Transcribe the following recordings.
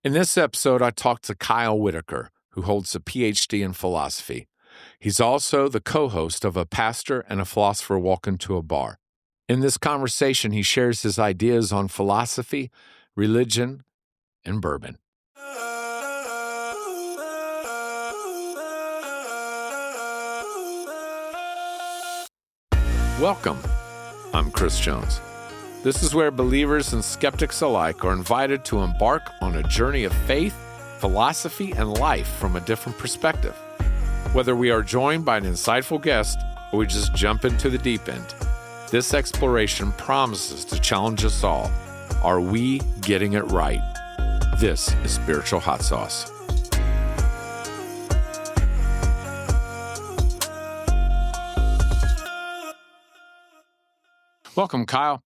In this episode, I talked to Kyle Whitaker, who holds a PhD in philosophy. He's also the co-host of A Pastor and a Philosopher Walk Into a Bar. In this conversation, he shares his ideas on philosophy, religion, and bourbon. Welcome. I'm Chris Jones. This is where believers and skeptics alike are invited to embark on a journey of faith, philosophy, and life from a different perspective. Whether we are joined by an insightful guest or we just jump into the deep end, this exploration promises to challenge us all. Are we getting it right? This is Spiritual Hot Sauce. Welcome, Kyle.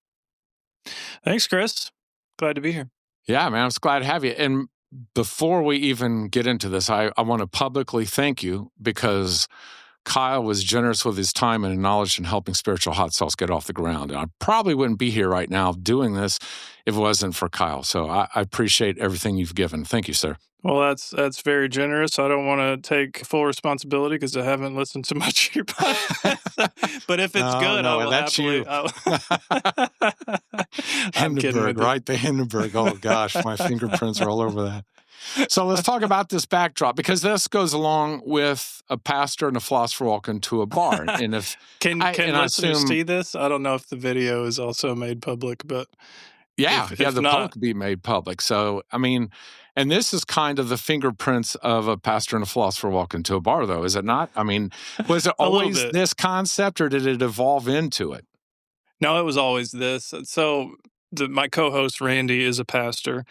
Thanks, Chris. Glad to be here. Yeah, man, I'm just glad to have you. And before we even get into this, I want to publicly thank you because Kyle was generous with his time and knowledge in helping Spiritual Hot Sauce get off the ground. And I probably wouldn't be here right now doing this if it wasn't for Kyle. So I appreciate everything you've given. Thank you, sir. Well, that's very generous. I don't want to take full responsibility because I haven't listened to much of your podcast. But if it's good, I will that's happily. I'm kidding Hindenburg, right? The Hindenburg. Oh, gosh, my fingerprints are all over that. So let's talk about this backdrop because this goes along with A Pastor and a Philosopher Walk Into a Bar. And if can listeners see this? I don't know if the video is also made public, but if the public could be made public. So, I mean, and this is kind of the fingerprints of A Pastor and a Philosopher Walk Into a Bar, though, is it not? I mean, was it always this concept, or did it evolve into it? No, it was always this. So my co-host, Randy, is a pastor.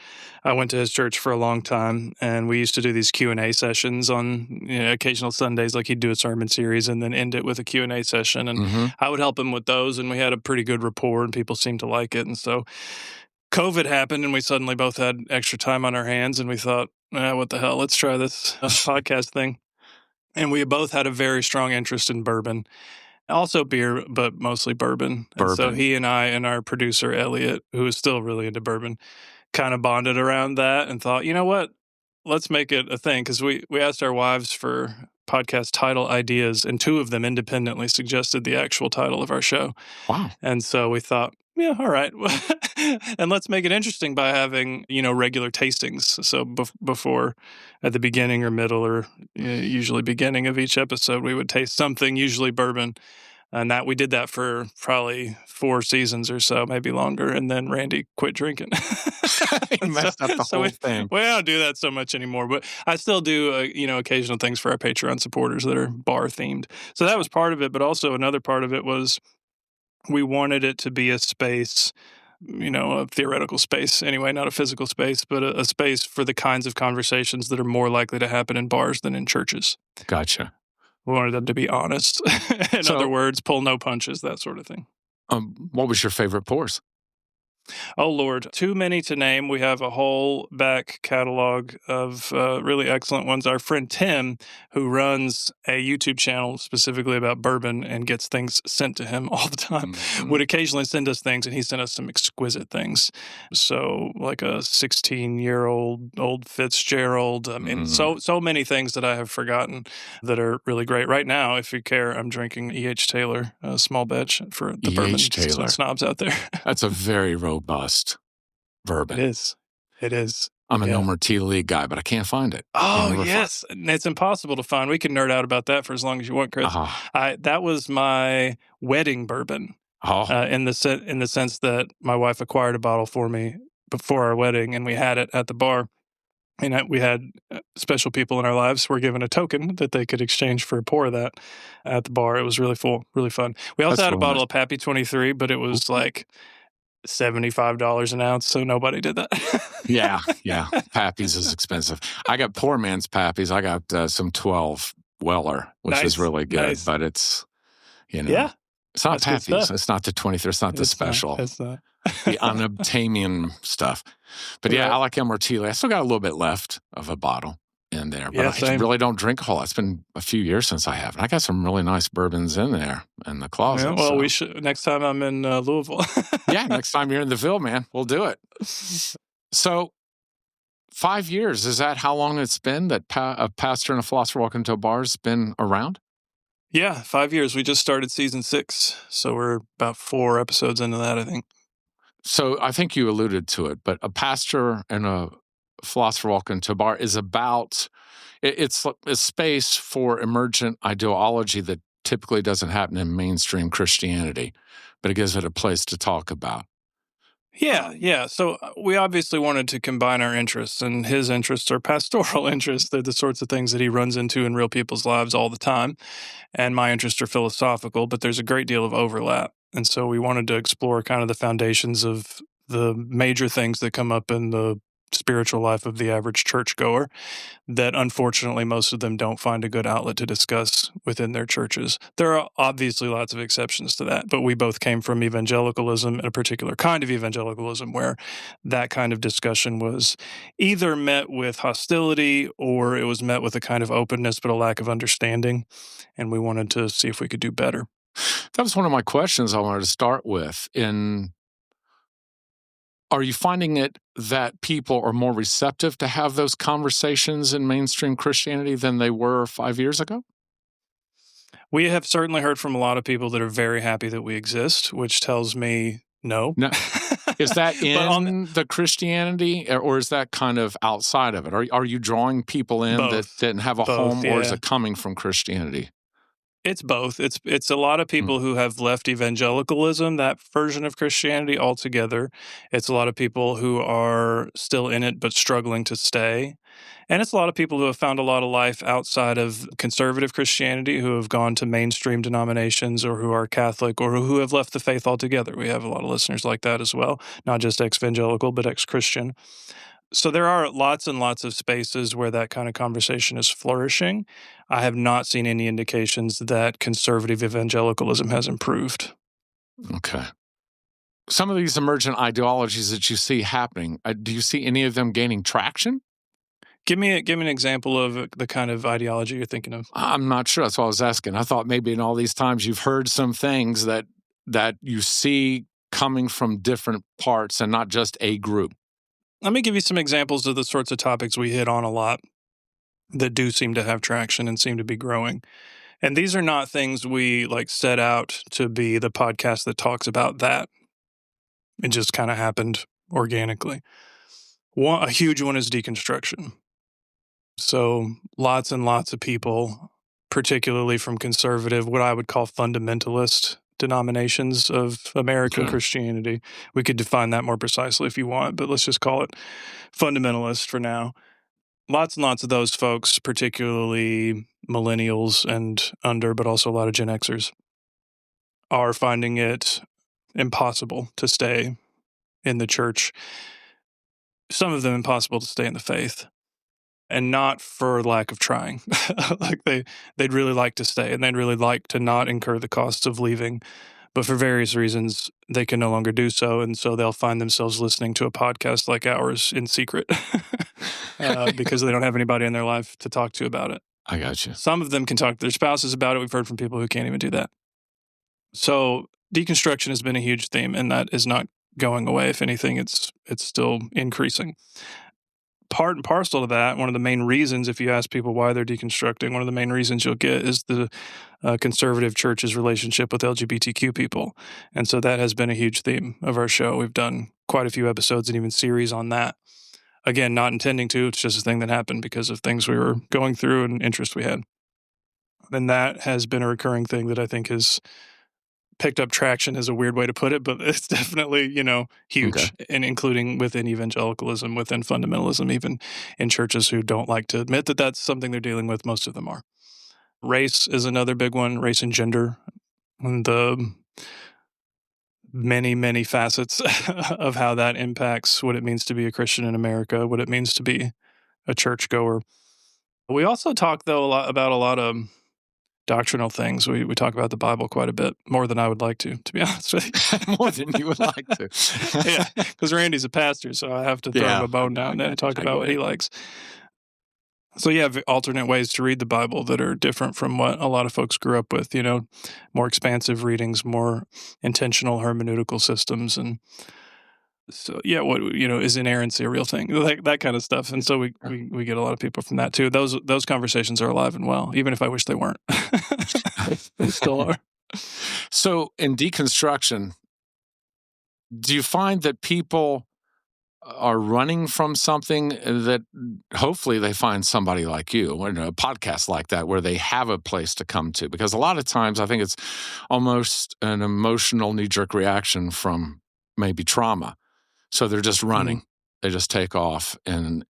I went to his church for a long time, and we used to do these Q&A sessions on occasional Sundays, like he'd do a sermon series and then end it with a Q&A session. And I would help him with those, and we had a pretty good rapport, and people seemed to like it. And so COVID happened, and we suddenly both had extra time on our hands, and we thought, what the hell, let's try this podcast thing. And we both had a very strong interest in bourbon. Also beer, but mostly bourbon. And so he and I and our producer, Elliot, who is still really into bourbon, kind of bonded around that and thought, you know what, let's make it a thing. Because we asked our wives for podcast title ideas, and two of them independently suggested the actual title of our show. Wow. And so we thought, yeah, all right. And let's make it interesting by having, regular tastings. So before, at the beginning or middle or usually beginning of each episode, we would taste something, usually bourbon. And we did that for probably 4 seasons or so, maybe longer. And then Randy quit drinking. He messed up the whole thing. We don't do that so much anymore, but I still do, occasional things for our Patreon supporters that are bar themed. So that was part of it. But also another part of it was we wanted it to be a space, a theoretical space anyway, not a physical space, but a space for the kinds of conversations that are more likely to happen in bars than in churches. Gotcha. We wanted them to be honest. In other words, pull no punches, that sort of thing. What was your favorite pours? Oh, Lord. Too many to name. We have a whole back catalog of really excellent ones. Our friend Tim, who runs a YouTube channel specifically about bourbon and gets things sent to him all the time, would occasionally send us things, and he sent us some exquisite things. So like a 16-year-old old Fitzgerald. I mean, so many things that I have forgotten that are really great. Right now, if you care, I'm drinking E.H. Taylor, a small batch for the bourbon snobs out there. That's a very robust bourbon. It is. I'm a no Martini guy, but I can't find it. Oh, yes. And it's impossible to find. We can nerd out about that for as long as you want, Chris. That was my wedding bourbon in the sense that my wife acquired a bottle for me before our wedding, and we had it at the bar. And we had special people in our lives who were given a token that they could exchange for a pour of that at the bar. It was really really fun. We also had a bottle of Pappy 23, but it was like $75 an ounce, so nobody did that. Yeah. Pappy's is expensive. I got poor man's Pappy's. I got some 12 Weller, which is really good, but it's, it's not Pappy's. It's not the 23. It's not the special. It's not. The unobtainium stuff. But I like Immortile. I still got a little bit left of a bottle in there, but I really don't drink a whole lot. It's been a few years since I have. And I got some really nice bourbons in there in the closet. Yeah, well, we should next time I'm in Louisville. Next time you're in the Ville, man, we'll do it. So 5 years, is that how long it's been that a pastor and a philosopher walk into a bar has been around? Yeah, 5 years. We just started season 6, so we're about 4 episodes into that, I think. So I think you alluded to it, but a pastor and a philosopher walk into a bar is about it's a space for emergent ideology that typically doesn't happen in mainstream Christianity, but it gives it a place to talk about. Yeah. So we obviously wanted to combine our interests, and his interests are pastoral interests. They're the sorts of things that he runs into in real people's lives all the time. And my interests are philosophical, but there's a great deal of overlap. And so we wanted to explore kind of the foundations of the major things that come up in the spiritual life of the average churchgoer that unfortunately most of them don't find a good outlet to discuss within their churches. There are obviously lots of exceptions to that, but we both came from evangelicalism, and a particular kind of evangelicalism where that kind of discussion was either met with hostility or it was met with a kind of openness but a lack of understanding, and we wanted to see if we could do better. That was one of my questions I wanted to start with. Are you finding it that people are more receptive to have those conversations in mainstream Christianity than they were 5 years ago? We have certainly heard from a lot of people that are very happy that we exist, which tells me no. No. Is that in the Christianity, or is that kind of outside of it? Are you drawing people in that didn't have a home, or is it coming from Christianity? It's both. It's a lot of people who have left evangelicalism, that version of Christianity, altogether. It's a lot of people who are still in it but struggling to stay. And it's a lot of people who have found a lot of life outside of conservative Christianity, who have gone to mainstream denominations or who are Catholic or who have left the faith altogether. We have a lot of listeners like that as well, not just ex-evangelical, but ex-Christian. So there are lots and lots of spaces where that kind of conversation is flourishing. I have not seen any indications that conservative evangelicalism has improved. Okay. Some of these emergent ideologies that you see happening, do you see any of them gaining traction? Give me an example of the kind of ideology you're thinking of. I'm not sure. That's what I was asking. I thought maybe in all these times you've heard some things that you see coming from different parts and not just a group. Let me give you some examples of the sorts of topics we hit on a lot that do seem to have traction and seem to be growing. And these are not things we set out to be the podcast that talks about that. It just kind of happened organically. A huge one is deconstruction. So lots and lots of people, particularly from conservative, what I would call fundamentalist denominations of American Christianity. We could define that more precisely if you want, but let's just call it fundamentalist for now. Lots and lots of those folks, particularly millennials and under, but also a lot of Gen Xers, are finding it impossible to stay in the church. Some of them impossible to stay in the faith. And not for lack of trying. They'd really like to stay, and they'd really like to not incur the costs of leaving. But for various reasons, they can no longer do so, and so they'll find themselves listening to a podcast like ours in secret because they don't have anybody in their life to talk to about it. I got you. Some of them can talk to their spouses about it. We've heard from people who can't even do that. So deconstruction has been a huge theme, and that is not going away. If anything, it's still increasing. Part and parcel to that, one of the main reasons, if you ask people why they're deconstructing, one of the main reasons you'll get is the conservative church's relationship with LGBTQ people. And so that has been a huge theme of our show. We've done quite a few episodes and even series on that. Again, not intending to, it's just a thing that happened because of things we were going through and interest we had. And that has been a recurring thing that I think has picked up traction is a weird way to put it, but it's definitely, huge, and including within evangelicalism, within fundamentalism, even in churches who don't like to admit that that's something they're dealing with. Most of them are. Race is another big one, race and gender, and the many, many facets of how that impacts what it means to be a Christian in America, what it means to be a churchgoer. We also talk, though, about a lot of doctrinal things. We talk about the Bible quite a bit, more than I would like to be honest with you. More than you would like to. Yeah, because Randy's a pastor, so I have to throw him a bone now and then and talk about what he likes. So you have alternate ways to read the Bible that are different from what a lot of folks grew up with, more expansive readings, more intentional hermeneutical systems. And So yeah, what is inerrancy a real thing? Like that kind of stuff. And so we get a lot of people from that too. Those conversations are alive and well, even if I wish they weren't. They still are. So in deconstruction, do you find that people are running from something that hopefully they find somebody like you, or a podcast like that, where they have a place to come to? Because a lot of times I think it's almost an emotional knee-jerk reaction from maybe trauma. So they're just running. They just take off. And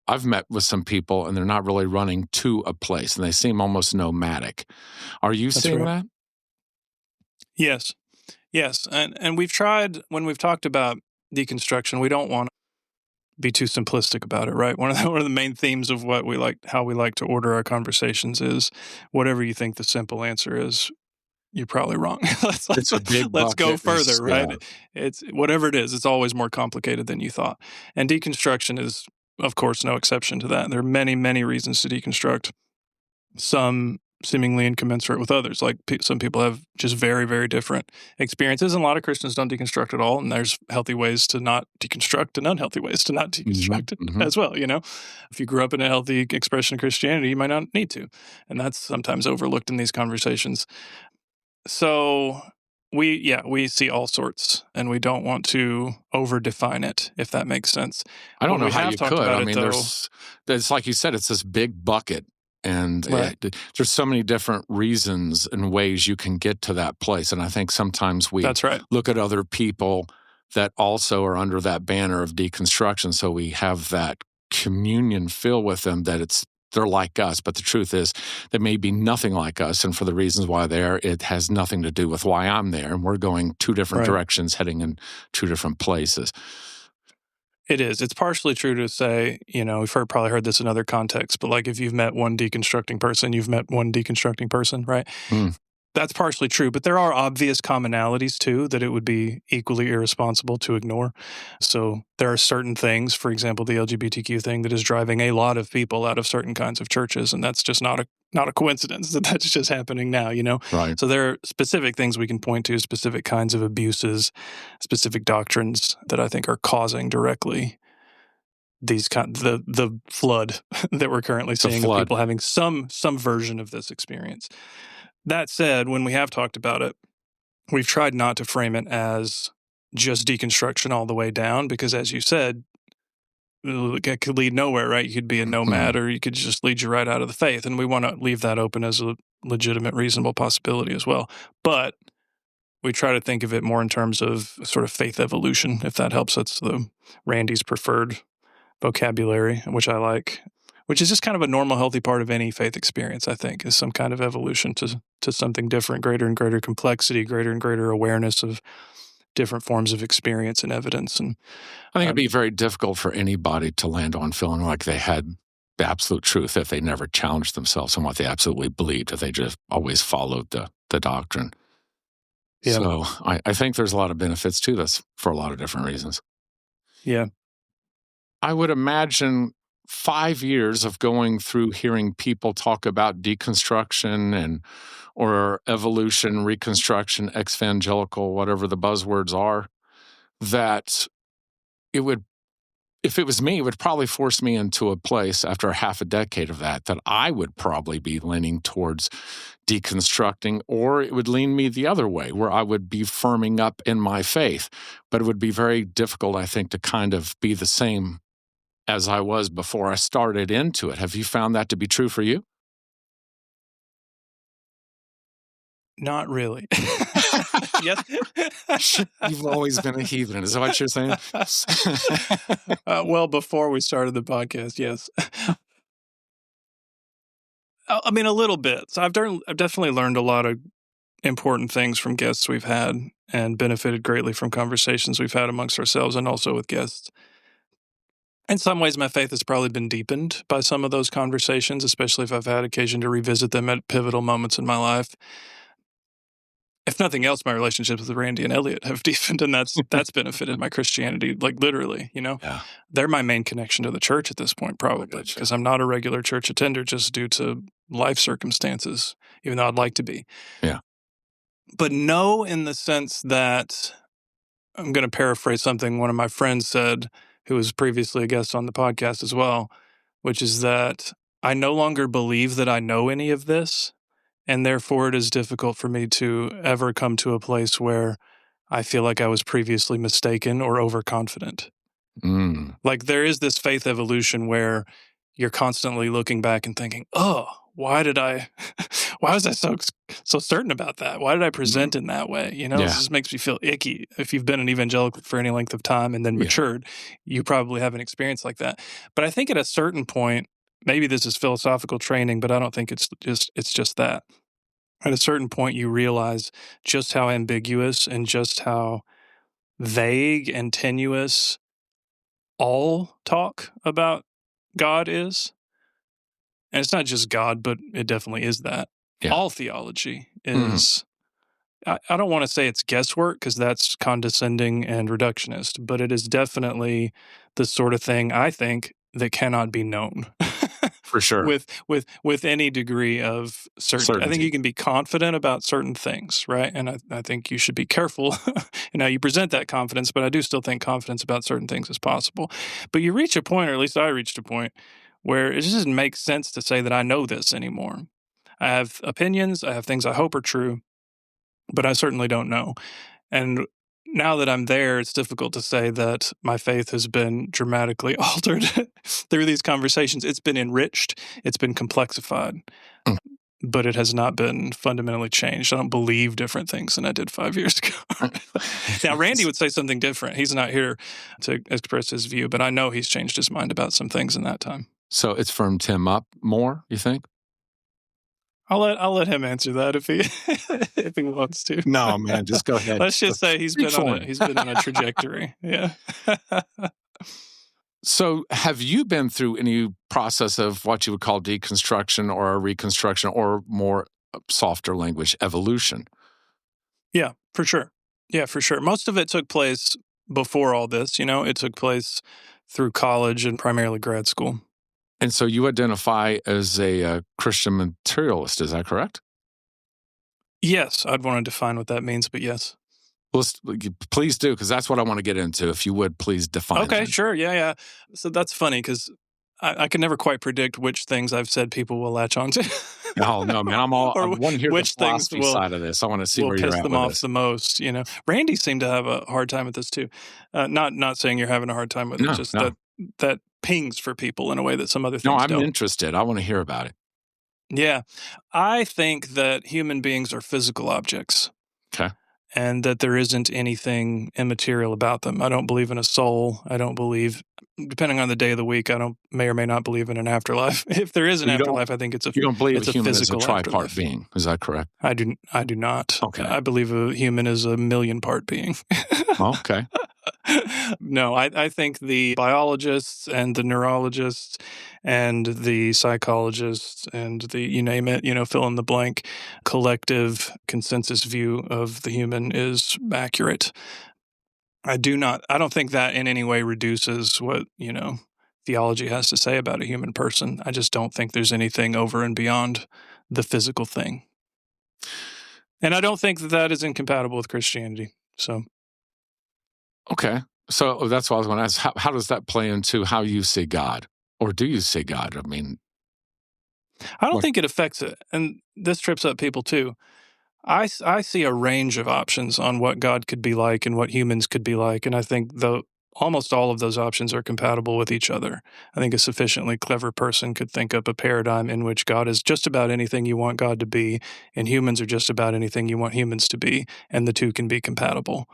I've met with some people and they're not really running to a place and they seem almost nomadic. Are you seeing that? Yes. Yes. And we've tried, when we've talked about deconstruction, we don't want to be too simplistic about it, right? One of the main themes of what we like, how we like to order our conversations is whatever you think the simple answer is, you're probably wrong. It's a big Let's go bucket. further, right? Yeah. It's whatever it is, it's always more complicated than you thought. And deconstruction is, of course, no exception to that. There are many, many reasons to deconstruct, some seemingly incommensurate with others. Like some people have just very, very different experiences, and a lot of Christians don't deconstruct at all. And there's healthy ways to not deconstruct and unhealthy ways to not deconstruct as well. If you grew up in a healthy expression of Christianity, you might not need to, and that's sometimes overlooked in these conversations. So we see all sorts, and we don't want to over-define it, if that makes sense. I don't know how you could. I mean, there's like you said, it's this big bucket, and there's so many different reasons and ways you can get to that place. And I think sometimes we look at other people that also are under that banner of deconstruction, so we have that communion feel with them that they're like us, but the truth is they may be nothing like us, and for the reasons why they're, it has nothing to do with why I'm there, and we're going two different directions, heading in two different places. It is. It's partially true to say, we've probably heard this in other contexts, but like if you've met one deconstructing person, you've met one deconstructing person, right? That's partially true, but there are obvious commonalities too that it would be equally irresponsible to ignore. So there are certain things, for example, the LGBTQ thing, that is driving a lot of people out of certain kinds of churches, and that's just not a coincidence that that's just happening now, Right. So there are specific things we can point to, specific kinds of abuses, specific doctrines that I think are causing directly these the flood that we're currently seeing of people having some version of this experience. That said, when we have talked about it, we've tried not to frame it as just deconstruction all the way down, because as you said, it could lead nowhere, right? You could be a nomad, or you could just lead you right out of the faith. And we want to leave that open as a legitimate, reasonable possibility as well. But we try to think of it more in terms of sort of faith evolution, if that helps. That's Randy's preferred vocabulary, which I like, which is just kind of a normal, healthy part of any faith experience, I think, is some kind of evolution to something different, greater and greater complexity, greater and greater awareness of different forms of experience and evidence. And I think it'd be very difficult for anybody to land on feeling like they had the absolute truth if they never challenged themselves on what they absolutely believed, if they just always followed the doctrine. Yeah. So I think there's a lot of benefits to this for a lot of different reasons. Yeah. I would imagine 5 years of going through hearing people talk about deconstruction or evolution, reconstruction, evangelical, whatever the buzzwords are, that if it was me, it would probably force me into a place after half a decade of that I would probably be leaning towards deconstructing, or it would lean me the other way, where I would be firming up in my faith. But it would be very difficult, I think, to kind of be the same as I was before I started into it. Have you found that to be true for you? Not really. Yes. You've always been a heathen. Is that what you're saying? Well, before we started the podcast, yes. I mean, a little bit. So I've definitely learned a lot of important things from guests we've had, and benefited greatly from conversations we've had amongst ourselves and also with guests. In some ways, my faith has probably been deepened by some of those conversations, especially if I've had occasion to revisit them at pivotal moments in my life. If nothing else, my relationships with Randy and Elliot have deepened, and that's benefited my Christianity, like literally, Yeah. They're my main connection to the church at this point, probably, because I'm not a regular church attender just due to life circumstances, even though I'd like to be. Yeah. But no, in the sense that I'm going to paraphrase something one of my friends said, who was previously a guest on the podcast as well, which is that I no longer believe that I know any of this, and therefore it is difficult for me to ever come to a place where I feel like I was previously mistaken or overconfident. Like there is this faith evolution where you're constantly looking back and thinking, oh, why was I so certain about that? Why did I present in that way? This just makes me feel icky. If you've been an evangelical for any length of time and then matured, you probably have an experience like that. But I think at a certain point, maybe this is philosophical training, but I don't think it's just that. At a certain point, you realize just how ambiguous and just how vague and tenuous all talk about God is. And it's not just God, but it definitely is that. Yeah. All theology is, I don't want to say it's guesswork because that's condescending and reductionist, but it is definitely the sort of thing, I think, that cannot be known. For sure. With any degree of certainty. I think you can be confident about certain things, right? And I think you should be careful in how you present that confidence, but I do still think confidence about certain things is possible. But you reach a point, or at least I reached a point, where it just doesn't make sense to say that I know this anymore. I have opinions, I have things I hope are true, but I certainly don't know. And now that I'm there, it's difficult to say that my faith has been dramatically altered through these conversations. It's been enriched, it's been complexified, but it has not been fundamentally changed. I don't believe different things than I did 5 years ago. Now, Randy would say something different. He's not here to express his view, but I know he's changed his mind about some things in that time. So it's firmed him up more, you think? I'll let him answer that if he wants to. No, man, just go ahead. Let's just say he's been on a trajectory. Yeah. So have you been through any process of what you would call deconstruction or reconstruction or more softer language, evolution? Yeah, for sure. Yeah, for sure. Most of it took place before all this. It took place through college and primarily grad school. And so you identify as a Christian materialist, is that correct? Yes, I'd want to define what that means, but yes. Well, please do, because that's what I want to get into. If you would, please define. Okay, sure. Yeah. So that's funny because I can never quite predict which things I've said people will latch onto. Oh, no, man. I want to hear the philosophy side of this. I want to see where you're at with this. Will piss them off the most, Randy seemed to have a hard time with this too. Not saying you're having a hard time with it, just that pings for people in a way that some other things don't. No, I'm interested. I want to hear about it. Yeah. I think that human beings are physical objects. Okay. And that there isn't anything immaterial about them. I don't believe in a soul. I don't believe, depending on the day of the week, may or may not believe in an afterlife. If there is an afterlife, I think it's a physical afterlife. You don't believe a human is a tripart afterlife. being. Is that correct? I do not. Okay. I believe a human is a million-part being. Okay. No, I think the biologists and the neurologists and the psychologists and the, you name it, fill in the blank, collective consensus view of the human is accurate. I don't think that in any way reduces what, theology has to say about a human person. I just don't think there's anything over and beyond the physical thing. And I don't think that is incompatible with Christianity. So. Okay. So that's what I was going to ask. How does that play into how you see God? Or do you see God? I mean, I don't think it affects it. And this trips up people too. I see a range of options on what God could be like and what humans could be like. And I think almost all of those options are compatible with each other. I think a sufficiently clever person could think up a paradigm in which God is just about anything you want God to be, and humans are just about anything you want humans to be, and the two can be compatible.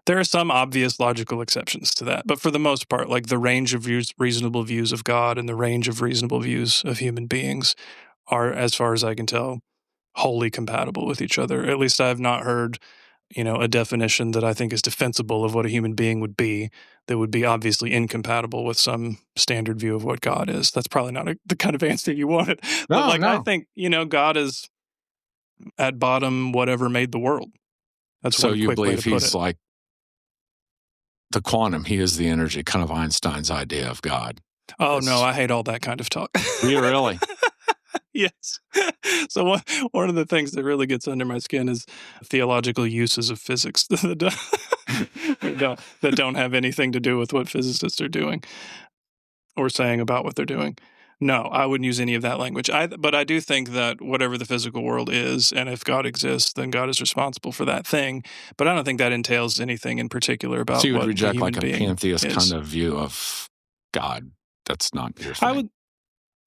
There are some obvious logical exceptions to that, but for the most part, like the range of reasonable views of God and the range of reasonable views of human beings are, as far as I can tell, wholly compatible with each other. At least I have not heard, a definition that I think is defensible of what a human being would be that would be obviously incompatible with some standard view of what God is. That's probably not the kind of answer you wanted. But I think, God is at bottom whatever made the world. That's so you believe he's like the quantum, he is the energy, kind of Einstein's idea of God. Oh, no, I hate all that kind of talk. You really? Yes. So one of the things that really gets under my skin is theological uses of physics that don't have anything to do with what physicists are doing or saying about what they're doing. No, I wouldn't use any of that language. But I do think that whatever the physical world is, and if God exists, then God is responsible for that thing. But I don't think that entails anything in particular about So you would what reject a human like a being pantheist is. kind of view of God. That's not your thing. I would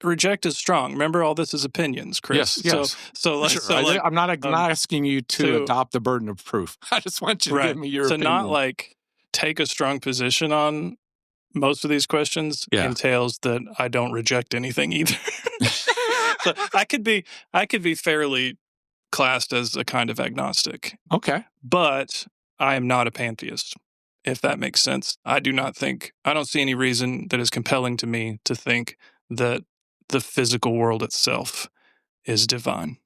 reject is strong. Remember, all this is opinions, Chris. Yes. So Sure. like, I'm not asking you to adopt the burden of proof. I just want you to give me your opinion. So not like take a strong position on most of these questions entails that I don't reject anything either. So I could be fairly classed as a kind of agnostic. Okay. But I am not a pantheist, if that makes sense. I don't see any reason that is compelling to me to think that the physical world itself is divine.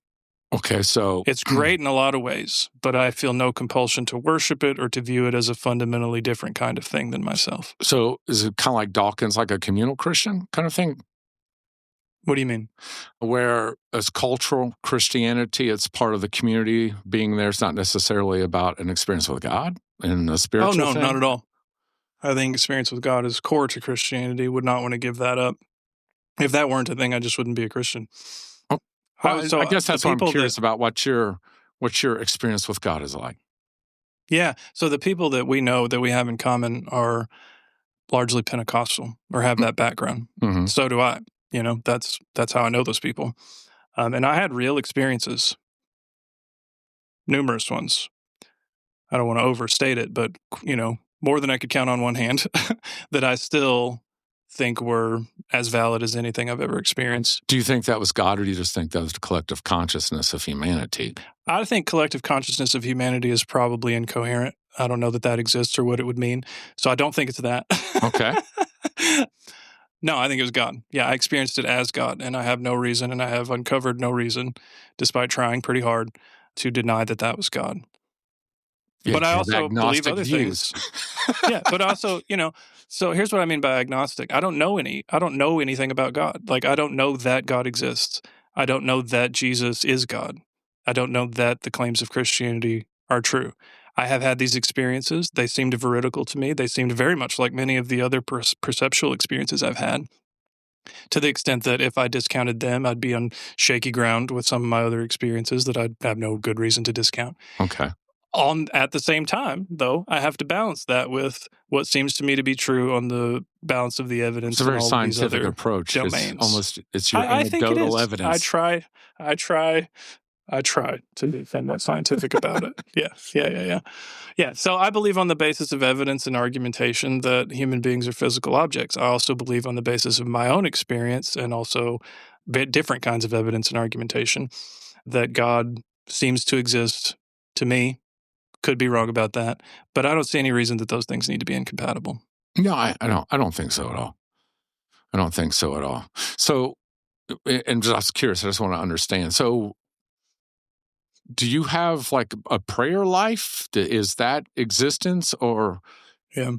Okay, so it's great in a lot of ways, but I feel no compulsion to worship it or to view it as a fundamentally different kind of thing than myself. So is it kind of like Dawkins, like a communal Christian kind of thing? What do you mean? Where as cultural Christianity, it's part of the community being there. It's not necessarily about an experience with God and a spiritual thing? Oh, no, not at all. I think experience with God is core to Christianity. Would not want to give that up. If that weren't a thing, I just wouldn't be a Christian. Oh, well, I guess that's what I'm curious about, what your experience with God is like. Yeah. So the people that we know that we have in common are largely Pentecostal or have that background. Mm-hmm. So do I. That's how I know those people. And I had real experiences, numerous ones. I don't want to overstate it, but, more than I could count on one hand that I still think were as valid as anything I've ever experienced. Do you think that was God, or do you just think that was the collective consciousness of humanity? I think collective consciousness of humanity is probably incoherent. I don't know that exists or what it would mean. So I don't think it's that. Okay. No, I think it was God. Yeah, I experienced it as God, and I have no reason, and I have uncovered no reason, despite trying pretty hard, to deny that was God. Yeah, but I also believe other things. Yeah, but also, so here's what I mean by agnostic. I don't know anything about God. Like, I don't know that God exists. I don't know that Jesus is God. I don't know that the claims of Christianity are true. I have had these experiences. They seemed veridical to me. They seemed very much like many of the other perceptual experiences I've had, to the extent that if I discounted them, I'd be on shaky ground with some of my other experiences that I'd have no good reason to discount. Okay. At the same time, though, I have to balance that with what seems to me to be true on the balance of the evidence. It's a very scientific approach. Domains. It's your anecdotal evidence. I try to be somewhat scientific about it. Yeah. So I believe on the basis of evidence and argumentation that human beings are physical objects. I also believe on the basis of my own experience and also different kinds of evidence and argumentation that God seems to exist to me. Could be wrong about that, but I don't see any reason that those things need to be incompatible. No, I don't think so at all. I don't think so at all. So, and just curious, I just want to understand. So, do you have like a prayer life? Is that existence or? Yeah,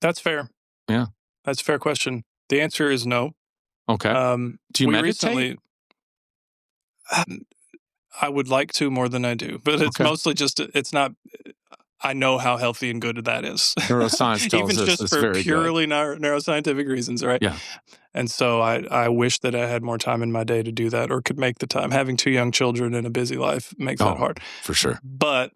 that's fair. Yeah, that's a fair question. The answer is no. Okay. Do you meditate? I would like to more than I do, but it's mostly just, it's not, I know how healthy and good that is. Neuroscience tells Even us just for purely neuroscientific reasons, right? Yeah. And so I wish that I had more time in my day to do that or could make the time. Having 2 young children and a busy life makes that hard. For sure. But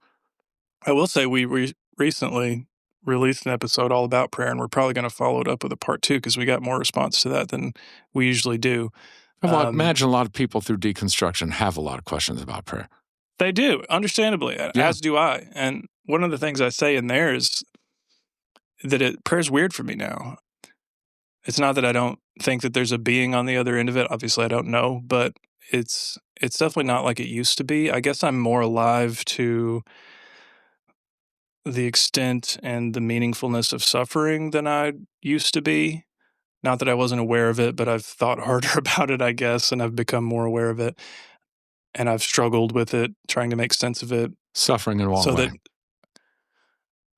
I will say we recently released an episode all about prayer, and we're probably going to follow it up with a part 2 because we got more response to that than we usually do. Well, I imagine a lot of people through deconstruction have a lot of questions about prayer. They do, understandably, as do I. And one of the things I say in there is that prayer's weird for me now. It's not that I don't think that there's a being on the other end of it. Obviously, I don't know, but it's definitely not like it used to be. I guess I'm more alive to the extent and the meaningfulness of suffering than I used to be. Not that I wasn't aware of it, but I've thought harder about it, I guess, and I've become more aware of it. And I've struggled with it, trying to make sense of it. Suffering in what way?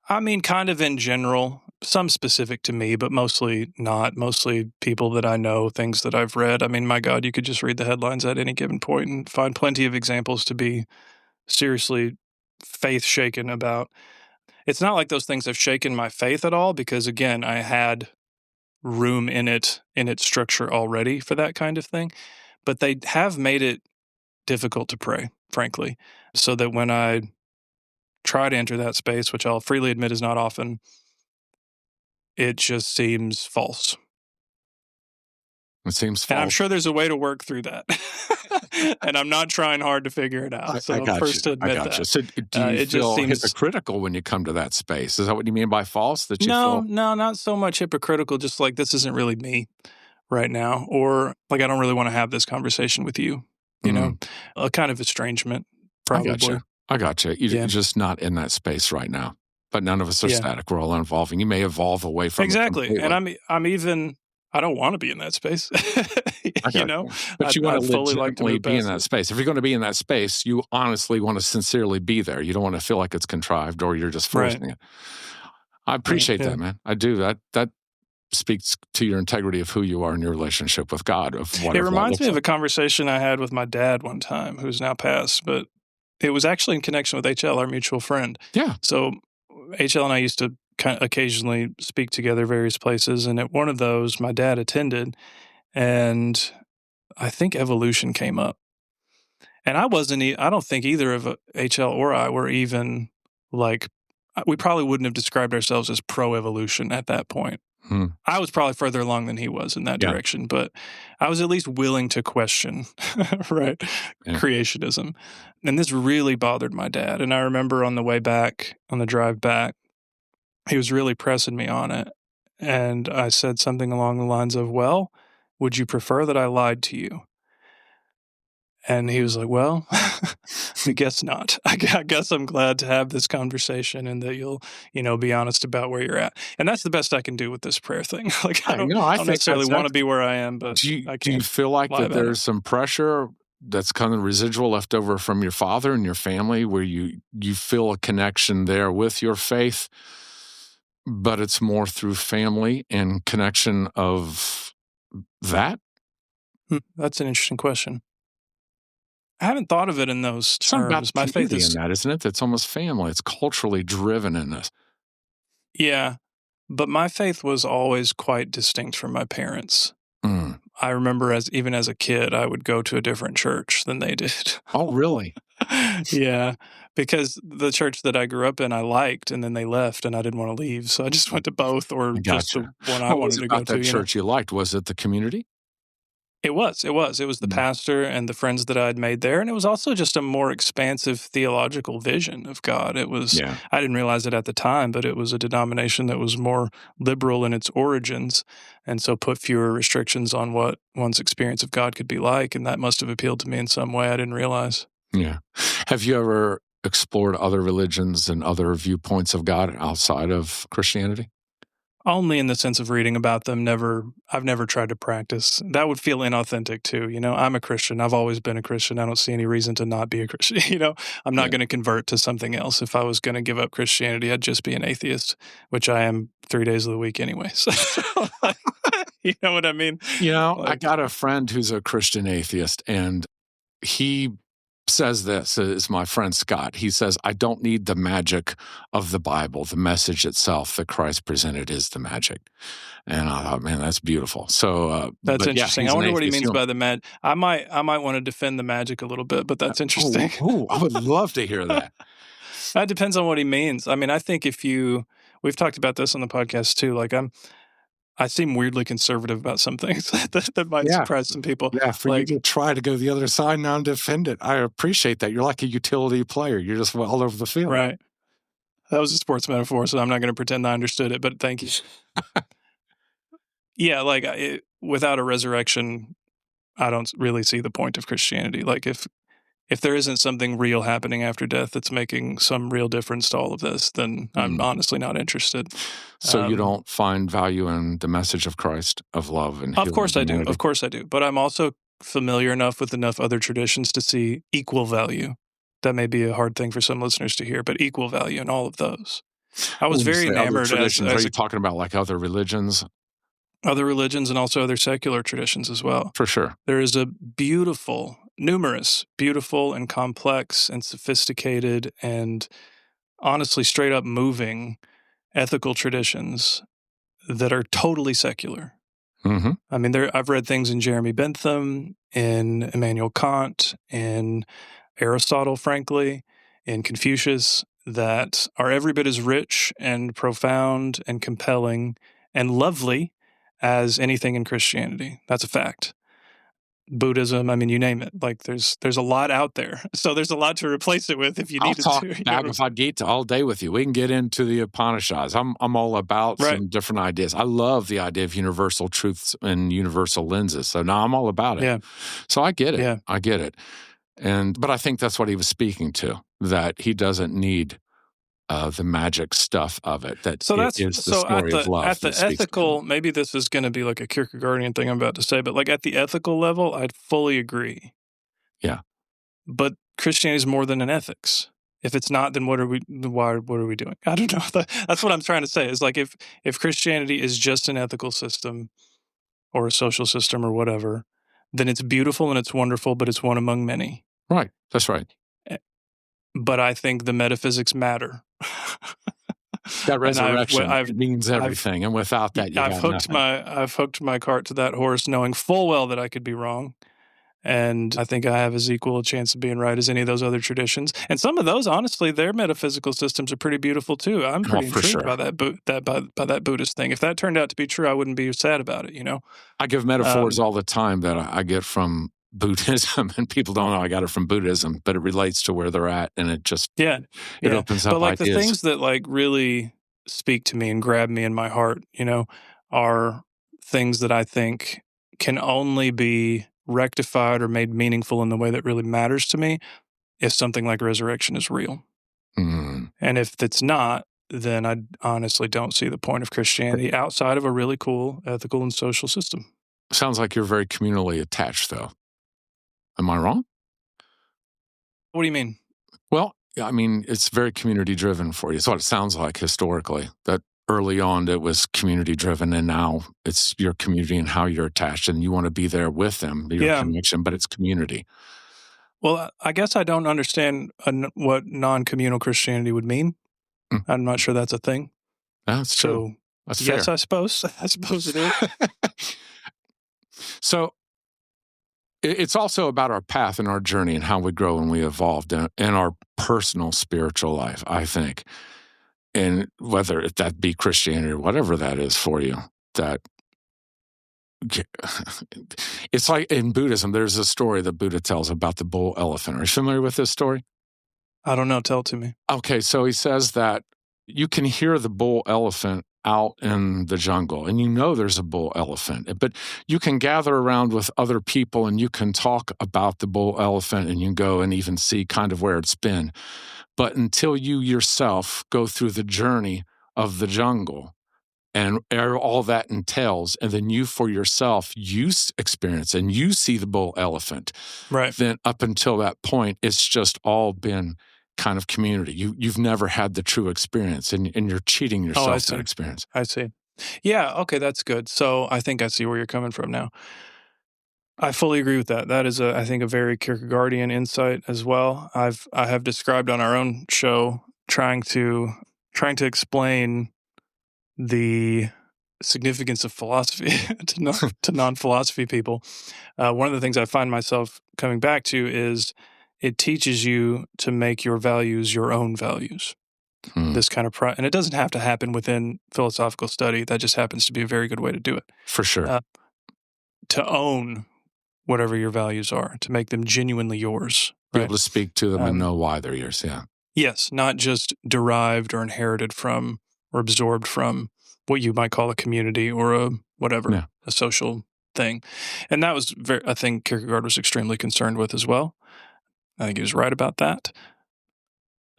I mean, kind of in general, some specific to me, but mostly not. Mostly people that I know, things that I've read. I mean, my God, you could just read the headlines at any given point and find plenty of examples to be seriously faith shaken about. It's not like those things have shaken my faith at all, because again, I had room in its structure already for that kind of thing. But they have made it difficult to pray, frankly, so that when I try to enter that space, which I'll freely admit is not often, it just seems false. It seems false. And I'm sure there's a way to work through that. And I'm not trying hard to figure it out. So I'm first to admit that. So do you feel hypocritical when you come to that space? Is that what you mean by false? That you No, not so much hypocritical, just like this isn't really me right now. Or like I don't really want to have this conversation with you, you know? A kind of estrangement, probably. I gotcha. You're just not in that space right now. But none of us are static. We're all evolving. You may evolve away from exactly. And I'm even, I don't want to be in that space. You know, but you want to legitimately be in that space. If you're going to be in that space, you honestly want to sincerely be there. You don't want to feel like it's contrived or you're just forcing it. I appreciate that, man. I do. That speaks to your integrity of who you are in your relationship with God. It reminds me of a conversation I had with my dad one time, who's now passed, but it was actually in connection with HL, our mutual friend. Yeah. So HL and I used to occasionally speak together various places, and at one of those, my dad attended, and I think evolution came up. And I don't think either of HL or I were even like, we probably wouldn't have described ourselves as pro-evolution at that point. I was probably further along than he was in that direction, but I was at least willing to question, creationism. And this really bothered my dad. And I remember on the drive back, he was really pressing me on it. And I said something along the lines of, well, would you prefer that I lied to you? And he was like, well, I guess not. I guess I'm glad to have this conversation and that you'll, be honest about where you're at. And that's the best I can do with this prayer thing. Like, I don't necessarily want to be where I am, but do you feel like that there's some pressure that's kind of residual left over from your father and your family where you feel a connection there with your faith, but it's more through family and connection of that? That's an interesting question. I haven't thought of it in those terms. My faith is in that, isn't it? It's almost family. It's culturally driven in this. Yeah, but my faith was always quite distinct from my parents. I remember even as a kid, I would go to a different church than they did. Oh, really? Yeah, because the church that I grew up in, I liked, and then they left, and I didn't want to leave, so I just went to both, or just the one I wanted to go to. That church you liked? Was it the community? It was. It was the pastor and the friends that I'd made there. And it was also just a more expansive theological vision of God. It was, I didn't realize it at the time, but it was a denomination that was more liberal in its origins, and so put fewer restrictions on what one's experience of God could be like. And that must have appealed to me in some way I didn't realize. Yeah. Have you ever explored other religions and other viewpoints of God outside of Christianity? Only in the sense of reading about them. I've never tried to practice. That would feel inauthentic too. I'm a Christian. I've always been a Christian. I don't see any reason to not be a Christian. I'm not going to convert to something else. If I was going to give up Christianity, I'd just be an atheist, which I am 3 days of the week anyway. So, you know what I mean? I got a friend who's a Christian atheist, and he says this, is my friend Scott. He says, I don't need the magic of the Bible. The message itself that Christ presented is the magic. And I thought, man, that's beautiful. So that's interesting. I wonder what he means by the magic. I might want to defend the magic a little bit, but that's interesting. I would love to hear that. That depends on what he means. I mean, I think we've talked about this on the podcast too. Like I seem weirdly conservative about some things that might surprise some people. Yeah, for you to try to go the other side now and defend it. I appreciate that. You're like a utility player. You're just all over the field. Right. That was a sports metaphor, so I'm not going to pretend I understood it, but thank you. Yeah, without a resurrection, I don't really see the point of Christianity. Like if there isn't something real happening after death that's making some real difference to all of this, then I'm honestly not interested. So you don't find value in the message of Christ, of love and healing? Of course I do. Of course I do. But I'm also familiar enough with enough other traditions to see equal value. That may be a hard thing for some listeners to hear, but equal value in all of those. I was When you very say other enamored traditions, are as you talking about like other religions? other religions and also other secular traditions as well. For sure. There is a numerous beautiful and complex and sophisticated and honestly straight up moving ethical traditions that are totally secular. Mm-hmm. I mean, I've read things in Jeremy Bentham, in Immanuel Kant, in Aristotle, frankly, in Confucius, that are every bit as rich and profound and compelling and lovely as anything in Christianity. That's a fact. Buddhism, I mean, you name it. Like there's a lot out there. So there's a lot to replace it with if you I'll needed talk to. You know what I'm saying? Bhagavad Gita all day with you. We can get into the Upanishads. I'm all about Right. some different ideas. I love the idea of universal truths and universal lenses. So now I'm all about it. Yeah. So I get it. Yeah. I get it. But I think that's what he was speaking to, that he doesn't need the magic stuff of it. That So it is the story of love. at the ethical, maybe this is going to be like a Kierkegaardian thing I'm about to say, but like at the ethical level, I'd fully agree. Yeah. But Christianity is more than an ethics. If it's not, then what are we doing? I don't know. That's what I'm trying to say. Is like if Christianity is just an ethical system or a social system or whatever, then it's beautiful and it's wonderful, but it's one among many. Right. That's right. But I think the metaphysics matter. That resurrection, I've it means everything. And without that, you got nothing. I've hooked my cart to that horse, knowing full well that I could be wrong. And I think I have as equal a chance of being right as any of those other traditions. And some of those, honestly, their metaphysical systems are pretty beautiful too. I'm pretty intrigued by that Buddhist thing. If that turned out to be true, I wouldn't be sad about it. You know, I give metaphors all the time that I get from Buddhism, and people don't know I got it from Buddhism, but it relates to where they're at, and it just it opens up. But like ideas. the things that like really speak to me and grab me in my heart, you know, are things that I think can only be rectified or made meaningful in the way that really matters to me if something like resurrection is real. Mm. And if it's not, then I honestly don't see the point of Christianity outside of a really cool ethical and social system. Sounds like you're very communally attached, though. Am I wrong? What do you mean? Well, I mean, it's very community driven for you. It's what it sounds like historically, that early on it was community driven, and now it's your community and how you're attached, and you want to be there with them, your connection, but it's community. Well, I guess I don't understand what non-communal Christianity would mean. I'm not sure that's a thing. That's true. That's fair. Yes, I suppose. I suppose it is. So it's also about our path and our journey and how we grow and we evolved in our personal spiritual life, I think. And whether that be Christianity or whatever that is for you, that it's like in Buddhism, there's a story that Buddha tells about the bull elephant. Are you familiar with this story? I don't know. Tell it to me. Okay, so he says that you can hear the bull elephant out in the jungle, and you know there's a bull elephant, but you can gather around with other people and you can talk about the bull elephant, and you can go and even see kind of where it's been. But until you yourself go through the journey of the jungle and all that entails, and then you for yourself, you experience and you see the bull elephant, right? Then up until that point, it's just all been kind of community. You've never had the true experience, and you're cheating yourself that experience. I see. Yeah, okay, that's good. So I think I see where you're coming from now. I fully agree with that. That is, I think, a very Kierkegaardian insight as well. I have described on our own show trying to explain the significance of philosophy to non-philosophy people. One of the things I find myself coming back to is it teaches you to make your values your own values. This kind of and it doesn't have to happen within philosophical study. That just happens to be a very good way to do it. For sure. To own whatever your values are, to make them genuinely yours. Be able to speak to them and know why they're yours, yeah. Yes, not just derived or inherited from or absorbed from what you might call a community or a whatever, a social thing. And that was a thing Kierkegaard was extremely concerned with as well. I think he was right about that.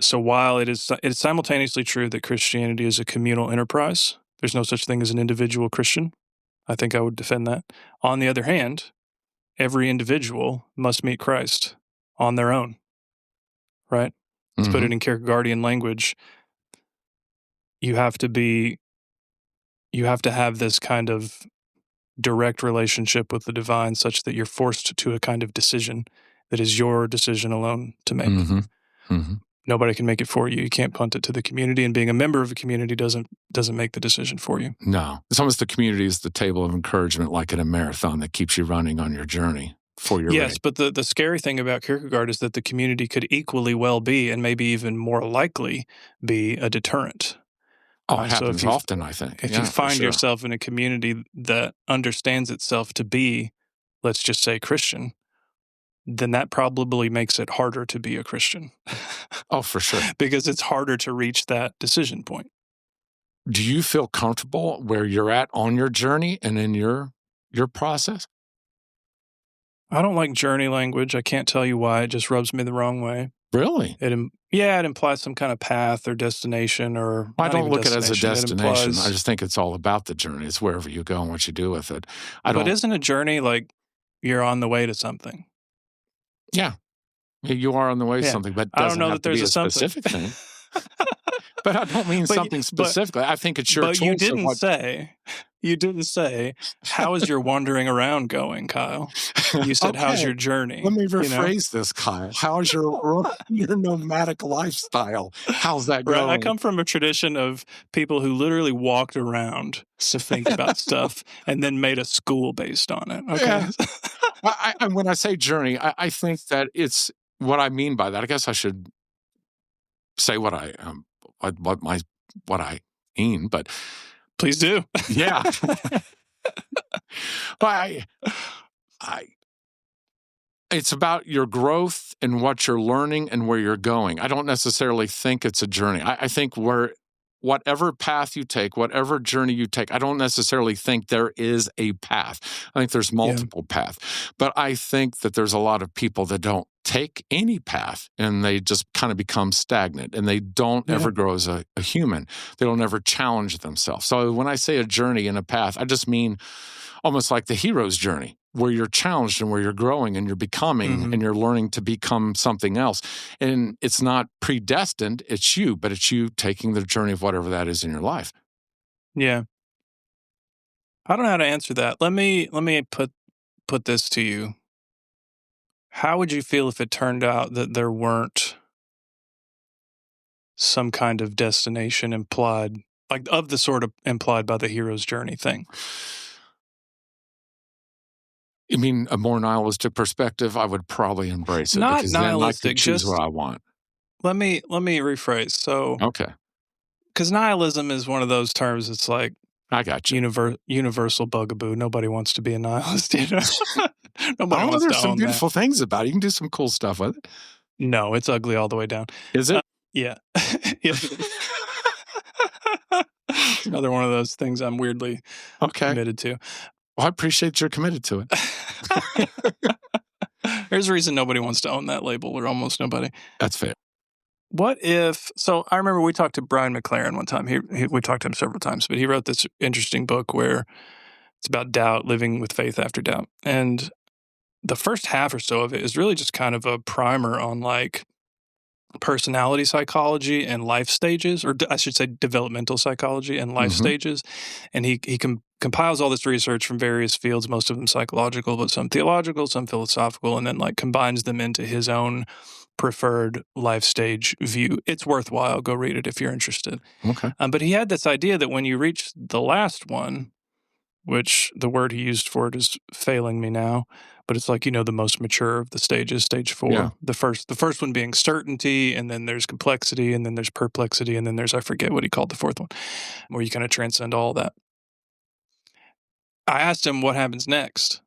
So while it's simultaneously true that Christianity is a communal enterprise, there's no such thing as an individual Christian. I think I would defend that. On the other hand, every individual must meet Christ on their own, right? Let's put it in Kierkegaardian language. you have to have this kind of direct relationship with the divine such that you're forced to a kind of decision that is your decision alone to make. Mm-hmm. Mm-hmm. Nobody can make it for you. You can't punt it to the community, and being a member of a community doesn't make the decision for you. No. It's almost the community is the table of encouragement, like in a marathon that keeps you running on your journey for your Yes, race. but the scary thing about Kierkegaard is that the community could equally well be, and maybe even more likely be, a deterrent. Oh, it happens often, I think. If you find yourself in a community that understands itself to be, let's just say, Christian, then that probably makes it harder to be a Christian. Oh, for sure. Because it's harder to reach that decision point. Do you feel comfortable where you're at on your journey and in your process? I don't like journey language. I can't tell you why. It just rubs me the wrong way. Really? It implies some kind of path or destination, or I don't look at it as a destination. Implies, I just think it's all about the journey. It's wherever you go and what you do with it. But isn't a journey like you're on the way to something? Yeah. You are on the way to something, but I don't know that there's a specific thing. But I don't mean something specifically. I think it's your choice. But you didn't say, how is your wandering around going, Kyle? You said, okay, how's your journey? Let me rephrase this, Kyle. How's your nomadic lifestyle? How's that going? Right. I come from a tradition of people who literally walked around to think about stuff and then made a school based on it. Okay. Yeah. When I say journey, I think that it's what I mean by that. I guess I should say what I mean, but please do. Yeah. But it's about your growth and what you're learning and where you're going. I don't necessarily think it's a journey. I think whatever path you take, whatever journey you take, I don't necessarily think there is a path. I think there's multiple paths. But I think that there's a lot of people that don't take any path and they just kind of become stagnant and they don't ever grow as a human. They don't ever challenge themselves. So when I say a journey and a path, I just mean almost like the hero's journey, where you're challenged and where you're growing and you're becoming and you're learning to become something else. And it's not predestined, it's you, but it's you taking the journey of whatever that is in your life. Yeah. I don't know how to answer that. Let me put this to you. How would you feel if it turned out that there weren't some kind of destination implied, like of the sort of implied by the hero's journey thing? You mean a more nihilistic perspective? I would probably embrace it. Not because nihilistic, then I could choose what I want. Let me rephrase. So, okay, because nihilism is one of those terms. It's like I got you. Universal bugaboo. Nobody wants to be a nihilist. You know? Nobody wants there's to some own beautiful that. things about it. You can do some cool stuff with it. No, it's ugly all the way down. Is it? Yeah. Yes, it is. It's another one of those things I'm weirdly committed to. Well, I appreciate you're committed to it. There's a reason nobody wants to own that label, or almost nobody. That's fair. What if, so I remember we talked to Brian McLaren one time. We talked to him several times, but he wrote this interesting book where it's about doubt, living with faith after doubt. And the first half or so of it is really just kind of a primer on like personality psychology and life stages, or I should say developmental psychology and life stages. And he compiles all this research from various fields, most of them psychological, but some theological, some philosophical, and then like combines them into his own preferred life stage view. It's worthwhile. Go read it if you're interested. Okay. But he had this idea that when you reach the last one, which the word he used for it is failing me now, but it's like, the most mature of the stages, stage 4. Yeah. The first one being certainty, and then there's complexity, and then there's perplexity, and then there's, I forget what he called the fourth one, where you kind of transcend all that. I asked him what happens next.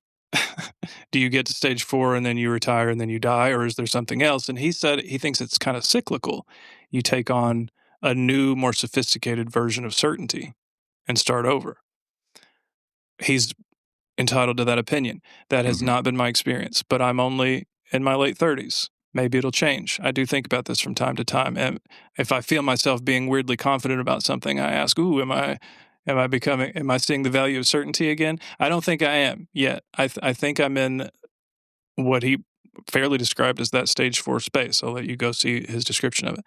Do you get to stage 4 and then you retire and then you die, or is there something else? And he said he thinks it's kind of cyclical. You take on a new, more sophisticated version of certainty and start over. He's entitled to that opinion. That has not been my experience, but I'm only in my late 30s. Maybe it'll change. I do think about this from time to time. And if I feel myself being weirdly confident about something, I ask, am I seeing the value of certainty again? I don't think I am yet. I think I'm in what he fairly described as that stage 4 space. I'll let you go see his description of it.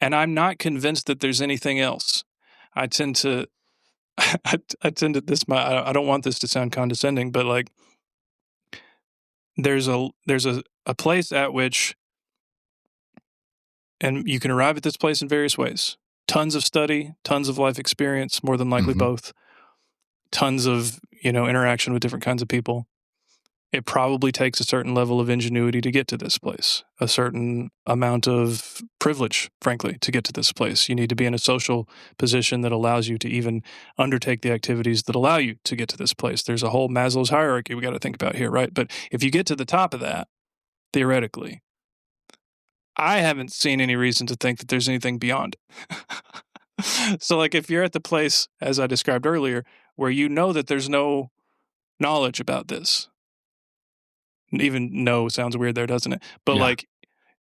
And I'm not convinced that there's anything else. I tend to I tend to I don't want this to sound condescending, but like there's a place at which, and you can arrive at this place in various ways. Tons of study, tons of life experience, more than likely both. Tons of, interaction with different kinds of people. It probably takes a certain level of ingenuity to get to this place, a certain amount of privilege, frankly, to get to this place. You need to be in a social position that allows you to even undertake the activities that allow you to get to this place. There's a whole Maslow's hierarchy we got to think about here, right? But if you get to the top of that, theoretically, I haven't seen any reason to think that there's anything beyond it. So, like, if you're at the place, as I described earlier, where you know that there's no knowledge about this, even no sounds weird there, doesn't it? But like,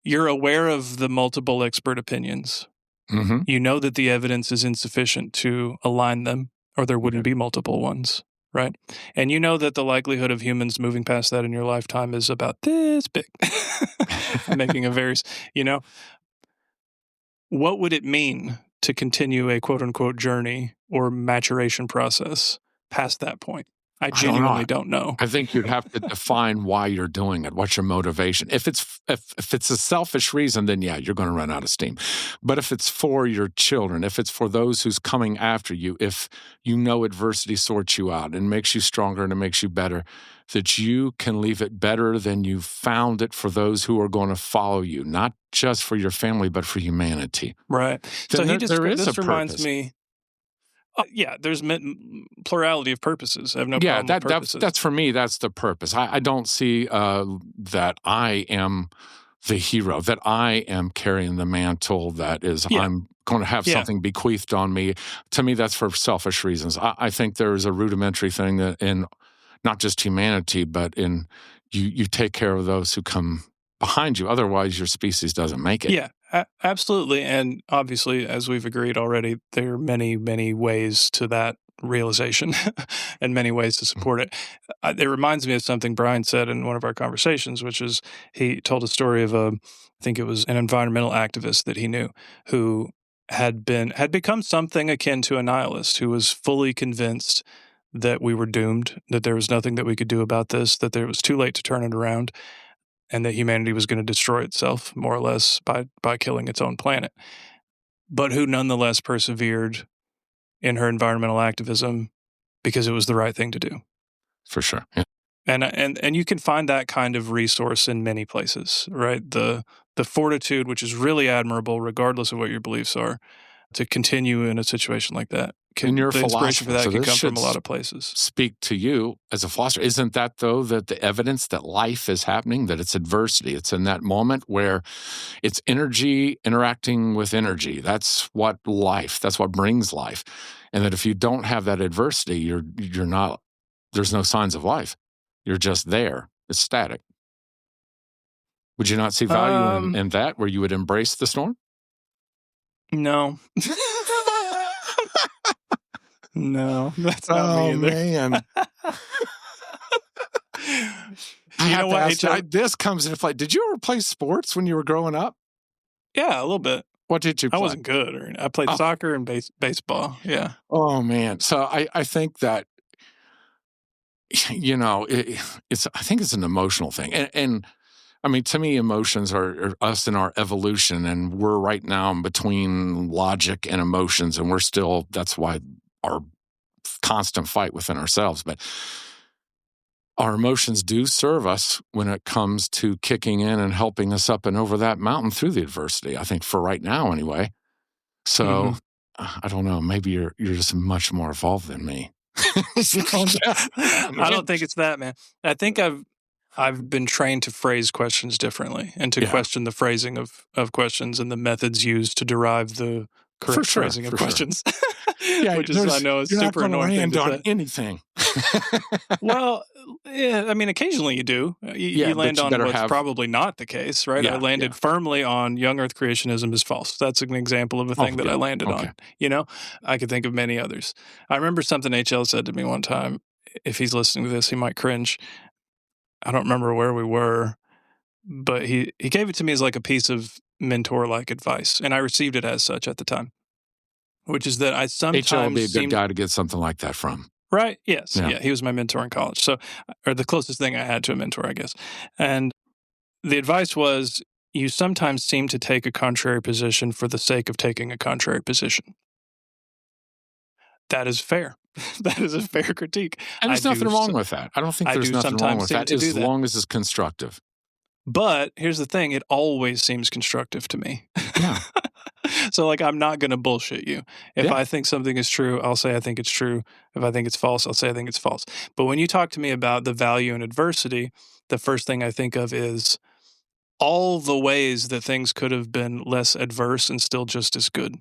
you're aware of the multiple expert opinions. You know that the evidence is insufficient to align them, or there wouldn't be multiple ones, right? And you know that the likelihood of humans moving past that in your lifetime is about this big. I'm making a very, what would it mean to continue a quote unquote journey or maturation process past that point? I genuinely don't know. I think you'd have to define why you're doing it. What's your motivation? If it's a selfish reason, then yeah, you're going to run out of steam. But if it's for your children, if it's for those who's coming after you, if you know adversity sorts you out and makes you stronger and it makes you better, that you can leave it better than you found it for those who are going to follow you, not just for your family, but for humanity. Right. Then So this reminds me. There's plurality of purposes. I have no problem with purposes. That's for me, that's the purpose. I don't see that I am the hero, that I am carrying the mantle, that is I'm going to have something bequeathed on me. To me, that's for selfish reasons. I think there is a rudimentary thing that in not just humanity, but in you take care of those who come behind you. Otherwise, your species doesn't make it. Yeah. Absolutely. And obviously, as we've agreed already, there are many, many ways to that realization and many ways to support it. It reminds me of something Brian said in one of our conversations, which is he told a story of I think it was an environmental activist that he knew who had become something akin to a nihilist, who was fully convinced that we were doomed, that there was nothing that we could do about this, that it was too late to turn it around, and that humanity was going to destroy itself, more or less, by killing its own planet, but who nonetheless persevered in her environmental activism because it was the right thing to do. For sure. Yeah. And you can find that kind of resource in many places, right? The fortitude, which is really admirable, regardless of what your beliefs are, to continue in a situation like that. And you're a the inspiration philosopher, for that so can this come from a should lot of places. Speak to you as a philosopher. Isn't that, though, that the evidence that life is happening, that it's adversity, it's in that moment where it's energy interacting with energy. That's what brings life. And that if you don't have that adversity, you're not, there's no signs of life. You're just there. It's static. Would you not see value in that, where you would embrace the storm? No. No, that's not me either. Man. This comes into play. Did you ever play sports when you were growing up? Yeah, a little bit. What did you play? I wasn't good. I played soccer and baseball. Yeah. Oh, man. So I think that, I think it's an emotional thing. And I mean, to me, emotions are us in our evolution, and we're right now in between logic and emotions, and that's why our constant fight within ourselves. But our emotions do serve us when it comes to kicking in and helping us up and over that mountain through the adversity, I think, for right now anyway. So I don't know, maybe you're just much more evolved than me. I don't think it's that, man. I think I've been trained to phrase questions differently and to question the phrasing of questions and the methods used to derive the correct phrasing of questions. Which is, I know, is super annoying thing to say. Anything. Well, yeah, I mean, occasionally you do. You land on what's probably not the case, right? I landed firmly on young Earth creationism is false. That's an example of a thing that I landed on. I could think of many others. I remember something HL said to me one time. If he's listening to this, he might cringe. I don't remember where we were, but he gave it to me as like a piece of mentor-like advice, and I received it as such at the time, which is that I HL would be a sometimes good guy to get something like that from. Right? Yes. Yeah. Yeah. He was my mentor in college. So, or the closest thing I had to a mentor, I guess. And the advice was, you sometimes seem to take a contrary position for the sake of taking a contrary position. That is fair. That is a fair critique. And there's nothing wrong with that. I don't think there's nothing wrong with that as long as it's constructive. But here's the thing. It always seems constructive to me. Yeah. So, like, I'm not going to bullshit you. If I think something is true, I'll say I think it's true. If I think it's false, I'll say I think it's false. But when you talk to me about the value in adversity, the first thing I think of is all the ways that things could have been less adverse and still just as good.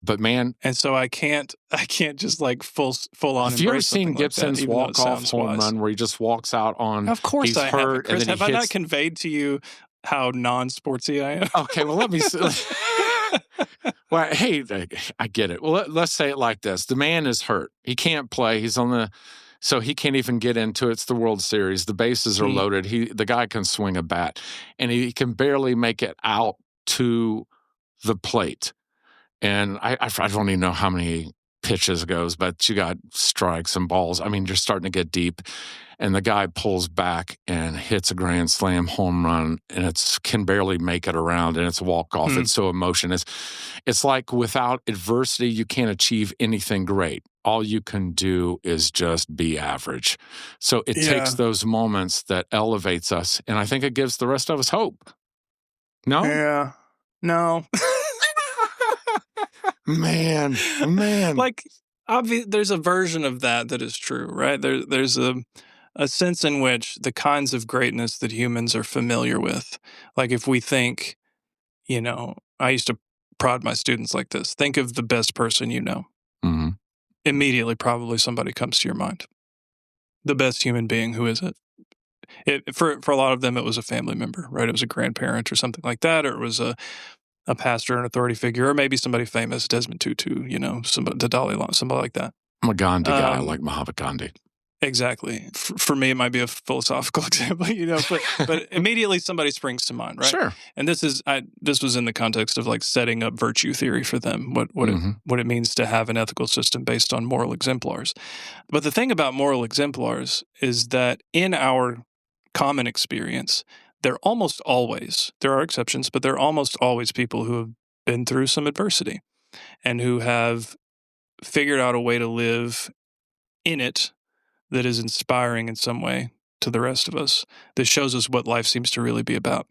But man, and so I can't just like full on. Have you ever seen Gibson's walk-off home run where he just walks out on? Of course, I have. Chris, have I not conveyed to you how non-sportsy I am? Okay, well let me. Well, hey, I get it. Well, let's say it like this: the man is hurt; he can't play. He's on the, so he can't even get into it. It's the World Series. The bases are loaded. The guy can swing a bat, and he can barely make it out to the plate. And I don't even know how many pitches goes, but you got strikes and balls. I mean, you're starting to get deep. And the guy pulls back and hits a grand slam home run, and it can barely make it around, and it's a walk-off. It's so emotional. It's like without adversity, you can't achieve anything great. All you can do is just be average. So it takes those moments that elevates us, and I think it gives the rest of us hope. No? Yeah. No. Man. Like, there's a version of that is true, right? There's a sense in which the kinds of greatness that humans are familiar with, like if we think, I used to prod my students like this, think of the best person you know. Mm-hmm. Immediately, probably somebody comes to your mind. The best human being, who is it? For a lot of them, it was a family member, right? It was a grandparent or something like that, or it was a pastor, an authority figure, or maybe somebody famous, Desmond Tutu, the Dalai Lama, somebody like that. I'm a Gandhi guy. I like Mahatma Gandhi. Exactly. For me, it might be a philosophical example, but immediately somebody springs to mind, right? Sure. And this was in the context of like setting up virtue theory for them, what it means to have an ethical system based on moral exemplars. But the thing about moral exemplars is that in our common experience, there are exceptions, but there are almost always people who have been through some adversity and who have figured out a way to live in it that is inspiring in some way to the rest of us, that shows us what life seems to really be about.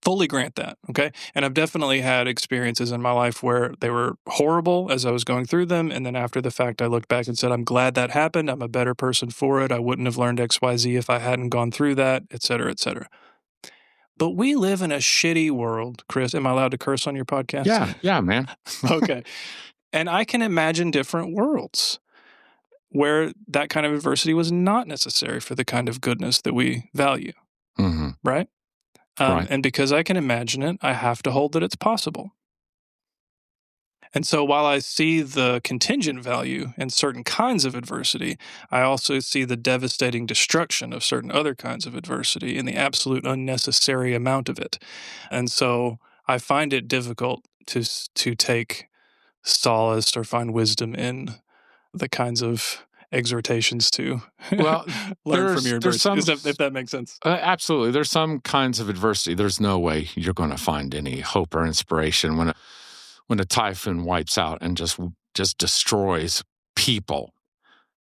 Fully grant that, okay? And I've definitely had experiences in my life where they were horrible as I was going through them, and then after the fact, I looked back and said, I'm glad that happened. I'm a better person for it. I wouldn't have learned XYZ if I hadn't gone through that, et cetera, et cetera. But we live in a shitty world, Chris. Am I allowed to curse on your podcast? Yeah, man. Okay. And I can imagine different worlds where that kind of adversity was not necessary for the kind of goodness that we value, right? Right. And because I can imagine it, I have to hold that it's possible. And so while I see the contingent value in certain kinds of adversity, I also see the devastating destruction of certain other kinds of adversity in the absolute unnecessary amount of it. And so I find it difficult to take solace or find wisdom in the kinds of exhortations to learn from your adversity, if that makes sense. Absolutely. There's some kinds of adversity. There's no way you're going to find any hope or inspiration when a typhoon wipes out and just destroys people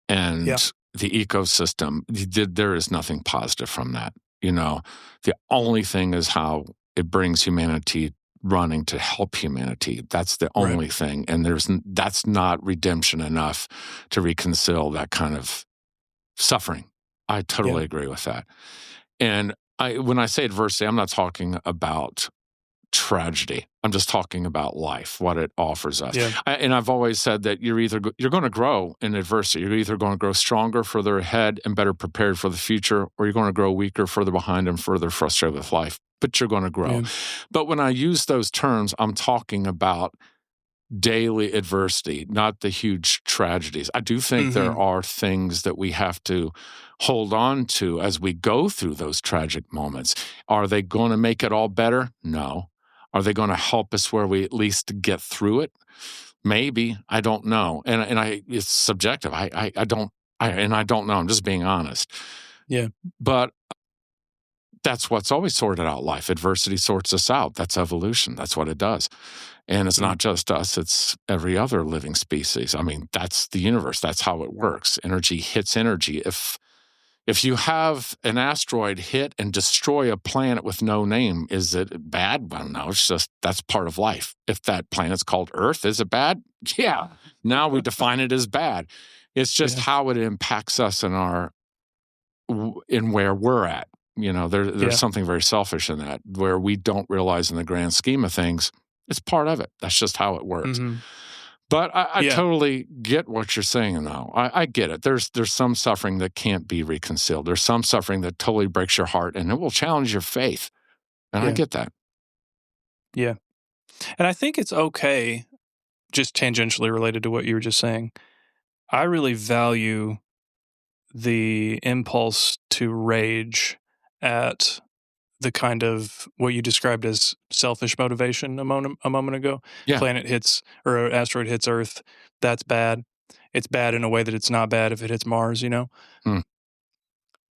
and the ecosystem. There is nothing positive from that. The only thing is how it brings humanity running to help humanity. That's the only thing. And that's not redemption enough to reconcile that kind of suffering. I totally agree with that. And when I say adversity, I'm not talking about tragedy. I'm just talking about life, what it offers us. Yeah. And I've always said that you're going to grow in adversity. You're either going to grow stronger, further ahead, and better prepared for the future, or you're going to grow weaker, further behind, and further frustrated with life. But you're going to grow. Yeah. But when I use those terms, I'm talking about daily adversity, not the huge tragedies. I do think there are things that we have to hold on to as we go through those tragic moments. Are they going to make it all better? No. Are they going to help us where we at least get through it? Maybe. I don't know. And it's subjective. I don't know. I'm just being honest. Yeah. But that's what's always sorted out life. Adversity sorts us out. That's evolution. That's what it does. And it's not just us, it's every other living species. I mean, that's the universe. That's how it works. Energy hits energy. If you have an asteroid hit and destroy a planet with no name, is it bad? Well, no, it's just that's part of life. If that planet's called Earth, is it bad? Yeah. Now we define it as bad. It's just how it impacts us in where we're at. There's something very selfish in that, where we don't realize in the grand scheme of things, it's part of it. That's just how it works. Mm-hmm. But I totally get what you're saying, though. I get it. There's some suffering that can't be reconciled. There's some suffering that totally breaks your heart, and it will challenge your faith. And I get that. Yeah. And I think it's okay, just tangentially related to what you were just saying. I really value the impulse to rage at the kind of what you described as selfish motivation a moment ago. Yeah. Planet hits, or an asteroid hits Earth. That's bad. It's bad in a way that it's not bad if it hits Mars,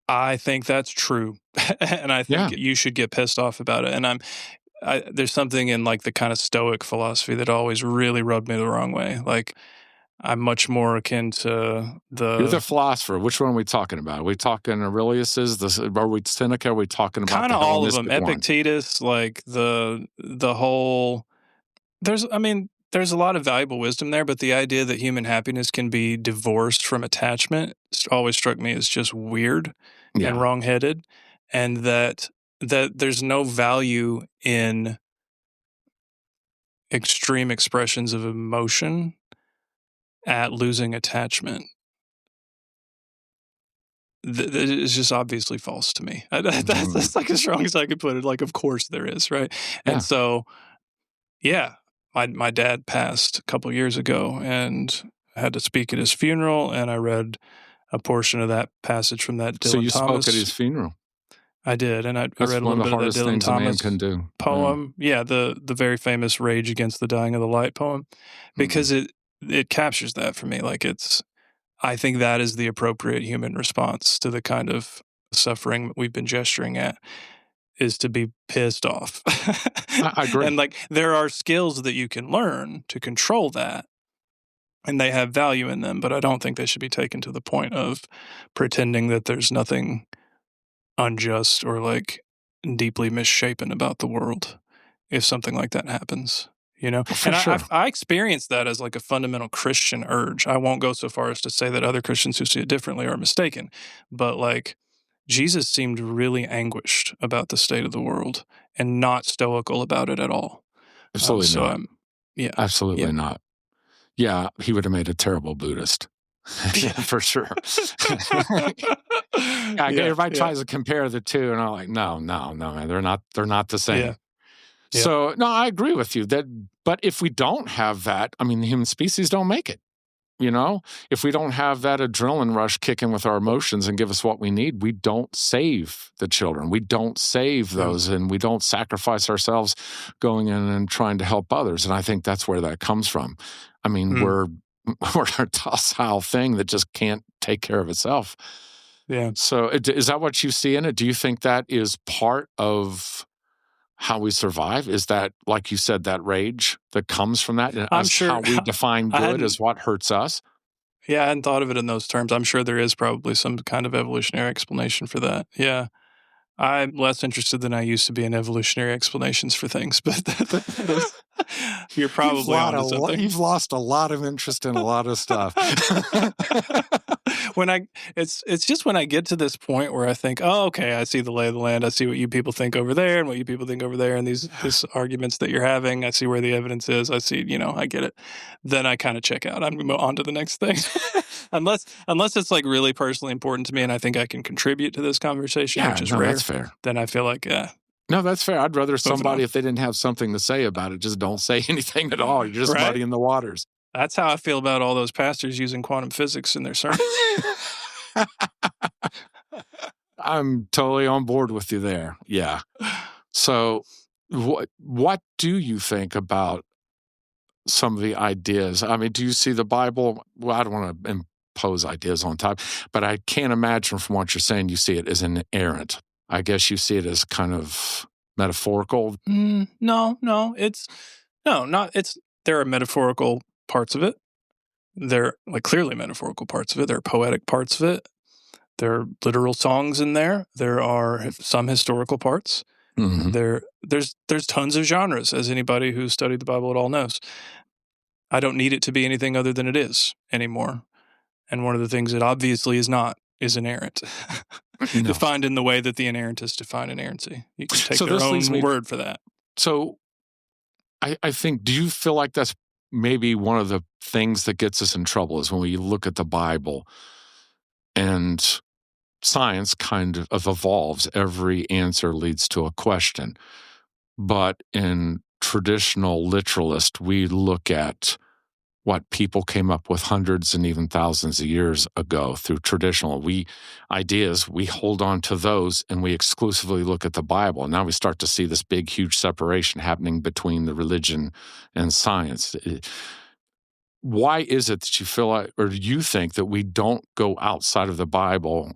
I think that's true. And I think you should get pissed off about it. And there's something in like the kind of Stoic philosophy that always really rubbed me the wrong way. Like, I'm much more akin to You're the philosopher. Which one are we talking about? Are we talking Aurelius's? Are we Seneca? Are we talking about kind of all of them? Epictetus, like the whole. There's a lot of valuable wisdom there, but the idea that human happiness can be divorced from attachment always struck me as just weird and wrong-headed, and that there's no value in extreme expressions of emotion at losing attachment. It's just obviously false to me. That's like as strong as I could put it. Like, of course there is, right? Yeah. And so, my dad passed a couple years ago, and I had to speak at his funeral, and I read a portion of that passage from that Dylan Thomas. So you spoke at his funeral? I did, and I read a little bit of that Dylan Thomas poem. Yeah, the very famous "Rage Against the Dying of the Light" poem, because it captures that for me. Like, I think that is the appropriate human response to the kind of suffering we've been gesturing at, is to be pissed off. I agree. And like, there are skills that you can learn to control that, and they have value in them, but I don't think they should be taken to the point of pretending that there's nothing unjust or like deeply misshapen about the world if something like that happens. For sure. I experienced that as like a fundamental Christian urge. I won't go so far as to say that other Christians who see it differently are mistaken, but like, Jesus seemed really anguished about the state of the world and not stoical about it at all. Absolutely not. Absolutely not. Yeah, he would have made a terrible Buddhist. For sure. Everybody tries to compare the two, and I'm like, no, man, they're not the same. Yeah. So, no, I agree with you but if we don't have that, I mean, the human species don't make it. If we don't have that adrenaline rush kicking with our emotions and give us what we need, we don't save the children. We don't save those, and we don't sacrifice ourselves going in and trying to help others. And I think that's where that comes from. I mean, we're a docile thing that just can't take care of itself. Yeah. So is that what you see in it? Do you think that is part of how we survive? Is that, like you said, that rage that comes from that? And how we define good is what hurts us? Yeah, I hadn't thought of it in those terms. I'm sure there is probably some kind of evolutionary explanation for that. Yeah. I'm less interested than I used to be in evolutionary explanations for things, but you're probably onto something. You've lost a lot of interest in a lot of stuff. It's just when I get to this point where I think, oh, okay, I see the lay of the land. I see what you people think over there and what you people think over there, and these arguments that you're having. I see where the evidence is. I see, I get it. Then I kind of check out. I'm on to the next thing. Unless it's like really personally important to me and I think I can contribute to this conversation, which is rare. That's fair. Then I feel like, no, that's fair. I'd rather somebody, if they didn't have something to say about it, just don't say anything at all. You're just muddying the waters. That's how I feel about all those pastors using quantum physics in their sermons. I'm totally on board with you there. Yeah. So What do you think about some of the ideas? I mean, do you see the Bible? Well, I don't want to impose ideas on top, but I can't imagine from what you're saying you see it as inerrant. I guess you see it as kind of metaphorical. No, there are metaphorical parts of it. There are clearly metaphorical parts of it. There are poetic parts of it. There are literal songs in there. There are some historical parts. Mm-hmm. There's tons of genres, as anybody who's studied the Bible at all knows. I don't need it to be anything other than it is anymore. And one of the things it obviously is not is inerrant. No. Defined in the way that the inerrantists define inerrancy. You can take So their this leads own me- word for that. So I think, do you feel like that's maybe one of the things that gets us in trouble is when we look at the Bible and science kind of evolves, every answer leads to a question. But in traditional literalist, we look at what people came up with hundreds and even thousands of years ago through traditional ideas. We hold on to those and we exclusively look at the Bible. And now we start to see this big, huge separation happening between the religion and science. Why is it that you feel like, or do you think that we don't go outside of the Bible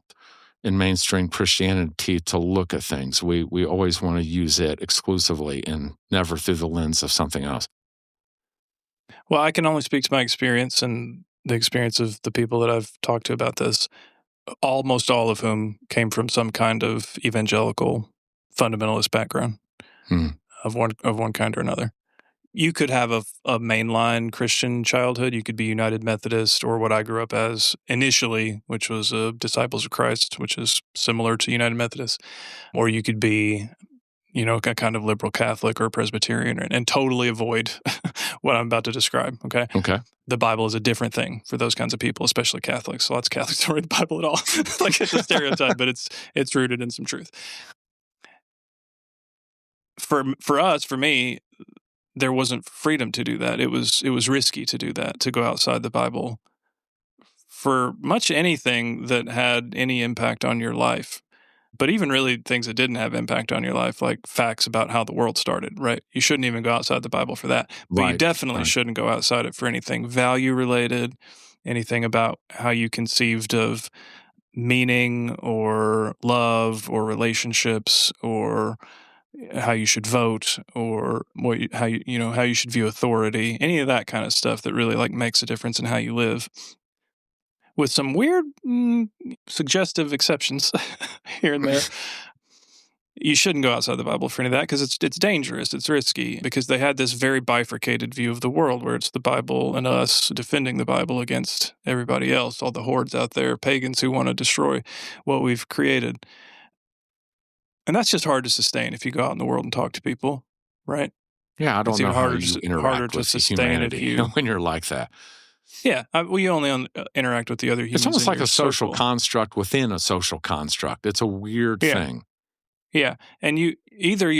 in mainstream Christianity to look at things? We always want to use it exclusively and never through the lens of something else. Well, I can only speak to my experience and the experience of the people that I've talked to about this, almost all of whom came from some kind of evangelical fundamentalist background of one kind or another. You could have a mainline Christian childhood. You could be United Methodist, or what I grew up as initially, which was Disciples of Christ, which is similar to United Methodist. Or you could be, a kind of liberal Catholic or Presbyterian, and totally avoid what I'm about to describe. Okay. The Bible is a different thing for those kinds of people, especially Catholics. Lots of Catholics don't read the Bible at all. It's a stereotype, but it's rooted in some truth. For me, there wasn't freedom to do that. It was risky to do that, to go outside the Bible for much anything that had any impact on your life. But even really things that didn't have impact on your life, like facts about how the world started, right? You shouldn't even go outside the Bible for that. But you definitely shouldn't go outside it for anything value related, anything about how you conceived of meaning or love or relationships, or how you should vote, or how you should view authority, any of that kind of stuff that really makes a difference in how you live, with some weird suggestive exceptions here and there. You shouldn't go outside the Bible for any of that, because it's dangerous, it's risky, because they had this very bifurcated view of the world where it's the Bible and us defending the Bible against everybody else, all the hordes out there, pagans who want to destroy what we've created. And that's just hard to sustain if you go out in the world and talk to people, right? Yeah, I don't know how you interact with humanity when you're like that. Yeah, you only interact with the other humans. It's almost like a social circle. Construct within a social construct. It's a weird thing. Yeah, and you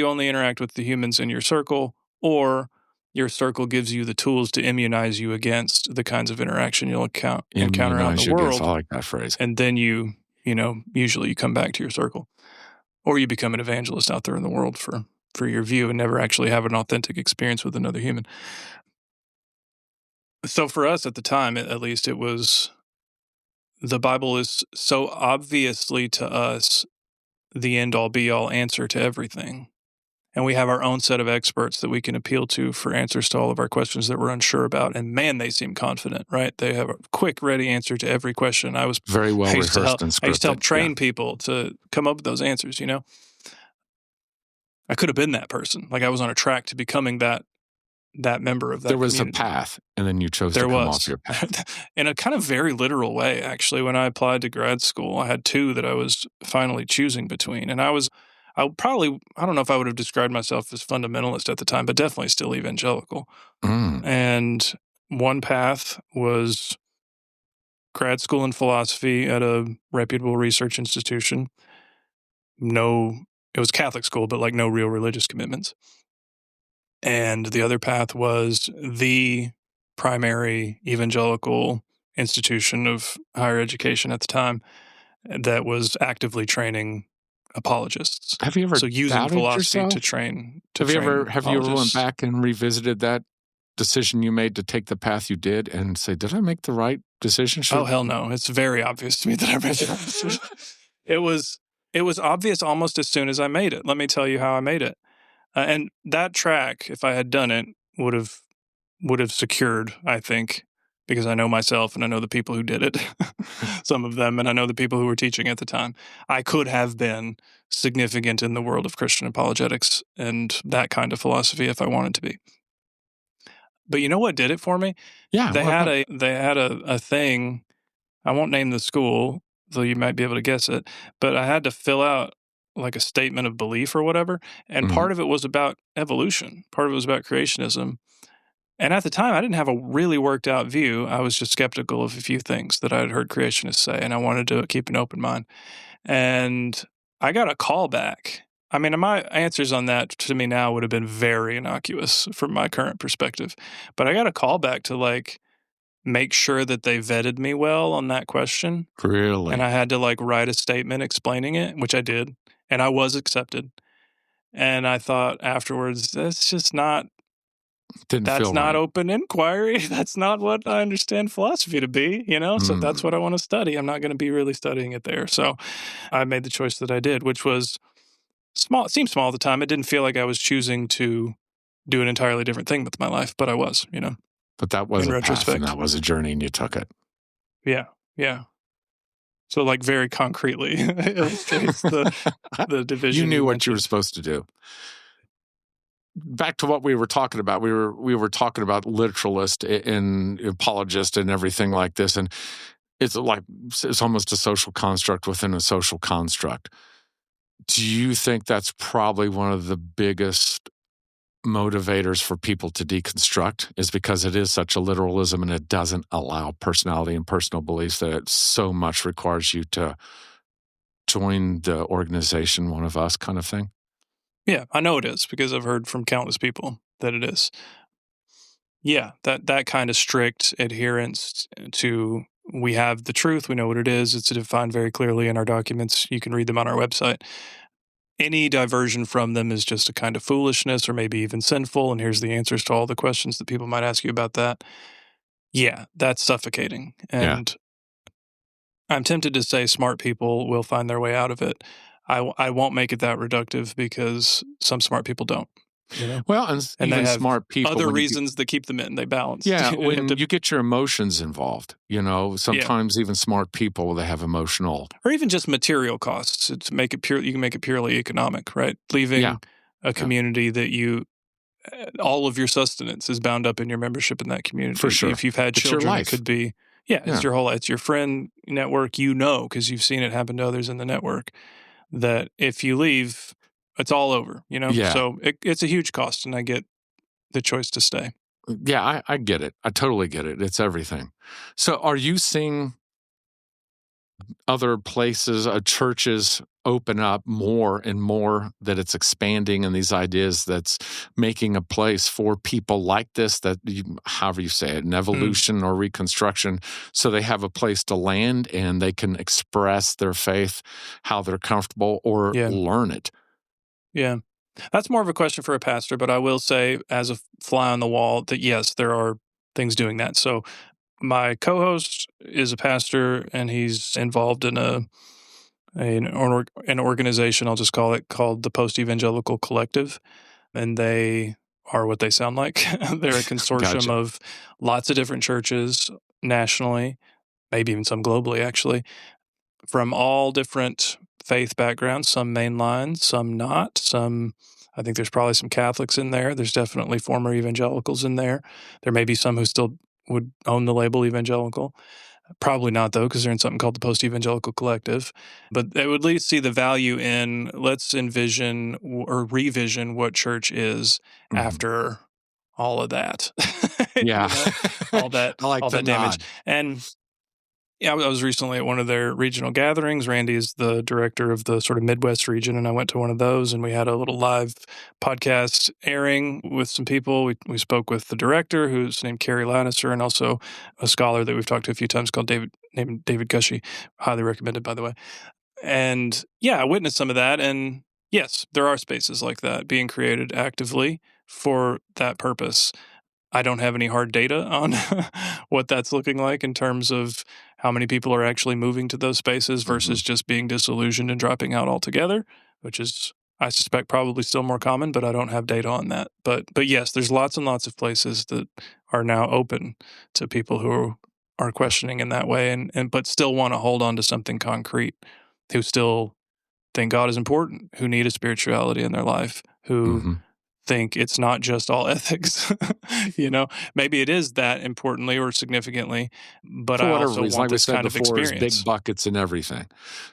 only interact with the humans in your circle, or your circle gives you the tools to immunize you against the kinds of interaction you'll encounter out in the world. I like that phrase. And then usually you come back to your circle, or you become an evangelist out there in the world for your view and never actually have an authentic experience with another human. So for us at the time, at least, it was, the Bible is so obviously to us the end-all be-all answer to everything. And we have our own set of experts that we can appeal to for answers to all of our questions that we're unsure about. And man, they seem confident, right? They have a quick, ready answer to every question. I was very well rehearsed and scripted. I used to help train people to come up with those answers, I could have been that person. I was on a track to becoming that member of that community. There was a path, and then you chose to come off your path. In a kind of very literal way, actually. When I applied to grad school, I had two that I was finally choosing between. And I don't know if I would have described myself as fundamentalist at the time, but definitely still evangelical. And one path was grad school in philosophy at a reputable research institution. It was Catholic school, but no real religious commitments. And the other path was the primary evangelical institution of higher education at the time that was actively training apologists. Have you ever So using doubted philosophy yourself? to train Have you ever went apologists. back and revisited that decision you made to take the path you did and say, did I make the right decision? Oh, hell no. It's very obvious to me that I made the right decision. It was obvious almost as soon as I made it. Let me tell you how I made it. And that track, if I had done it, would have secured, I think, because I know myself and I know the people who did it, some of them, and I know the people who were teaching at the time. I could have been significant in the world of Christian apologetics and that kind of philosophy if I wanted to be. But you know what did it for me? Yeah. They had a thing. I won't name the school, though you might be able to guess it, but I had to fill out like a statement of belief or whatever. And Mhm. part of it was about evolution. Part of it was about creationism. And at the time, I didn't have a really worked out view. I was just skeptical of a few things that I had heard creationists say, and I wanted to keep an open mind. And I got a call back. I mean, my answers on that to me now would have been very innocuous from my current perspective. But I got a call back to like make sure that they vetted me well on that question. Really? And I had to like write a statement explaining it, which I did. And I was accepted. And I thought afterwards, that's not right. open inquiry. That's not what I understand philosophy to be, So that's what I want to study. I'm not going to be really studying it there. So I made the choice that I did, which was small. It seemed small at the time. It didn't feel like I was choosing to do an entirely different thing with my life, but I was, But that was in a path retrospect. and that was a journey and you took it. Yeah. Yeah. So like very concretely illustrates the division. You knew what you were supposed to do. Back to what we were talking about. We were talking about literalist and apologist and everything like this. And it's almost a social construct within a social construct. Do you think that's probably one of the biggest motivators for people to deconstruct is because it is such a literalism and it doesn't allow personality and personal beliefs, that it so much requires you to join the organization, one of us kind of thing? Yeah, I know it is because I've heard from countless people that it is. Yeah, that kind of strict adherence to we have the truth, we know what it is, it's defined very clearly in our documents. You can read them on our website. Any diversion from them is just a kind of foolishness or maybe even sinful, and here's the answers to all the questions that people might ask you about that. Yeah, that's suffocating. And I'm tempted to say smart people will find their way out of it. I won't make it that reductive because some smart people don't. Well, and And they even have smart people, other reasons that keep them in. They balance. yeah, when you get your emotions involved, sometimes even smart people, they have emotional, or even just material costs to make it pure. You can make it purely economic, right? Leaving a community that all of your sustenance is bound up in your membership in that community. For sure. If you've had It's your children, life. it could be, it's your friend network, because you've seen it happen to others in the network, that if you leave, it's all over, Yeah. So it's a huge cost, and I get the choice to stay. Yeah, I get it. I totally get it. It's everything. So are you seeing other places, churches open up more and more, that it's expanding and these ideas that's making a place for people like this, that however you say it, an evolution or reconstruction, so they have a place to land and they can express their faith how they're comfortable or learn it? Yeah. That's more of a question for a pastor, but I will say as a fly on the wall that yes, there are things doing that. So my co-host is a pastor and he's involved in an organization, I'll just call it, called the Post-Evangelical Collective. And they are what they sound like. They're a consortium of lots of different churches nationally, maybe even some globally, actually, from all different faith backgrounds, some mainline, some not, I think there's probably some Catholics in there. There's definitely former evangelicals in there. There may be some who still would own the label evangelical. Probably not, though, because they're in something called the Post-Evangelical Collective. But they would at least see the value in let's envision or revision what church is after all of that. Yeah. All that, I like all that damage. nod. And I was recently at one of their regional gatherings. Randy is the director of the sort of Midwest region, and I went to one of those, and we had a little live podcast airing with some people. We spoke with the director, who's named Carrie Lannister, and also a scholar that we've talked to a few times named David Gushy, highly recommended, by the way. And yeah, I witnessed some of that. And yes, there are spaces like that being created actively for that purpose. I don't have any hard data on what that's looking like in terms of how many people are actually moving to those spaces versus just being disillusioned and dropping out altogether, which is, I suspect, probably still more common, but I don't have data on that. But yes, there's lots and lots of places that are now open to people who are questioning in that way and but still want to hold on to something concrete, who still think God is important, who need a spirituality in their life, who think it's not just all ethics. Maybe it is that importantly or significantly, but For I whatever also reason, want like we this said kind of before, is experience. big buckets and everything.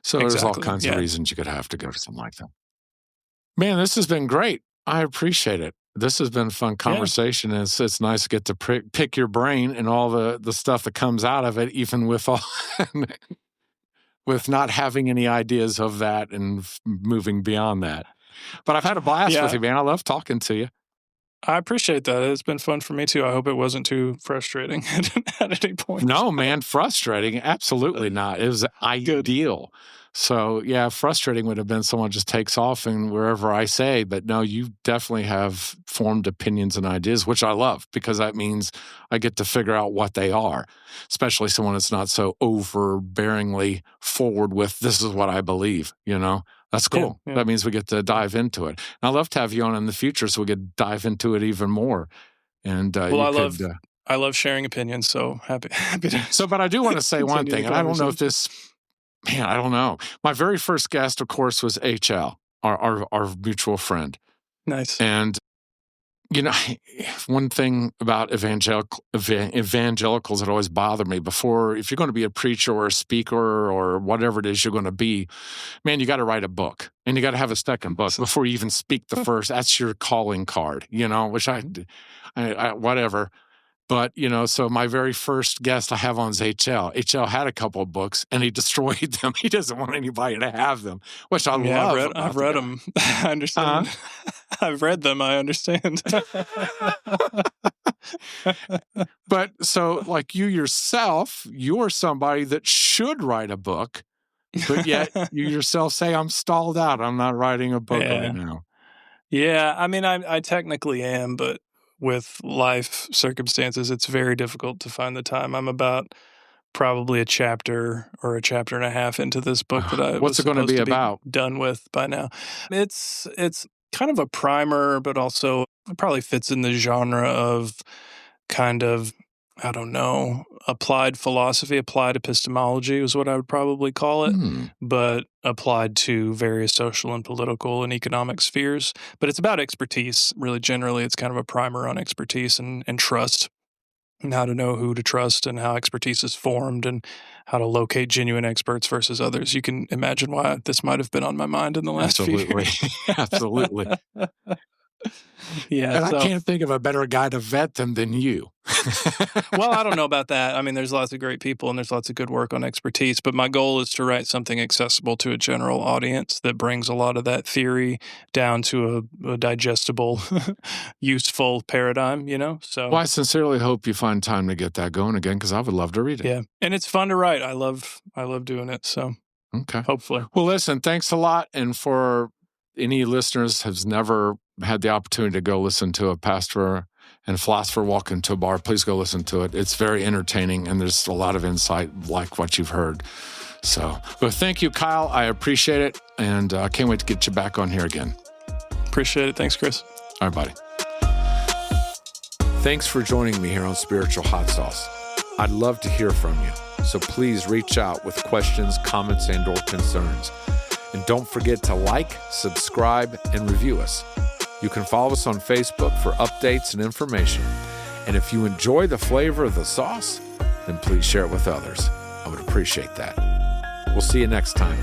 So there's all kinds of reasons you could have to go to something like that. Man, this has been great. I appreciate it. This has been a fun conversation. Yeah. It's nice to get to pick your brain and all the stuff that comes out of it, even with all with not having any ideas of that and moving beyond that. But I've had a blast with you, man. I love talking to you. I appreciate that. It's been fun for me too. I hope it wasn't too frustrating at any point. No, man, frustrating. Absolutely not. It was ideal. So yeah, frustrating would have been someone just takes off and wherever I say, but no, you definitely have formed opinions and ideas, which I love because that means I get to figure out what they are, especially someone that's not so overbearingly forward with this is what I believe, That's cool. Yeah. That means we get to dive into it. And I'd love to have you on in the future so we could dive into it even more. And I love sharing opinions, so happy to. So, but I do want to say one thing, and I don't know if this, I don't know. My very first guest, of course, was HL, our mutual friend. Nice. And one thing about evangelicals that always bothered me before, if you're going to be a preacher or a speaker or whatever it is you're going to be, man, you got to write a book and you got to have a second book before you even speak the first. That's your calling card, which I whatever. But, so my very first guest I have on is HL. HL had a couple of books and he destroyed them. He doesn't want anybody to have them, which I love. I've read them. I understand. I've read them. I understand. But so like you yourself, you're somebody that should write a book, but yet you yourself say, I'm stalled out. I'm not writing a book right now. Yeah. I mean, I technically am, but with life circumstances, it's very difficult to find the time. I'm about probably a chapter or a chapter and a half into this book that I What's was it going to be about? Done with by now. It's kind of a primer, but also it probably fits in the genre of kind of, I don't know, applied philosophy, applied epistemology is what I would probably call it, but applied to various social and political and economic spheres. But it's about expertise, really generally. It's kind of a primer on expertise and trust, and how to know who to trust and how expertise is formed and how to locate genuine experts versus others. You can imagine why this might have been on my mind in the last few years. Absolutely. Yeah, and I can't think of a better guy to vet them than you. Well, I don't know about that. I mean, there's lots of great people and there's lots of good work on expertise, but my goal is to write something accessible to a general audience that brings a lot of that theory down to a digestible, useful paradigm, So, well, I sincerely hope you find time to get that going again because I would love to read it. Yeah, and it's fun to write. I love doing it. So, okay, hopefully. Well, listen, thanks a lot, and for any listeners who's never had the opportunity to go listen to a pastor and philosopher walk into a bar, please go listen to it. It's very entertaining, and there's a lot of insight like what you've heard. So, but thank you, Kyle. I appreciate it, and I can't wait to get you back on here again. Appreciate it. Thanks, Chris. All right, buddy. Thanks for joining me here on Spiritual Hot Sauce. I'd love to hear from you, so please reach out with questions, comments, and/or concerns. And don't forget to like, subscribe, and review us. You can follow us on Facebook for updates and information. And if you enjoy the flavor of the sauce, then please share it with others. I would appreciate that. We'll see you next time.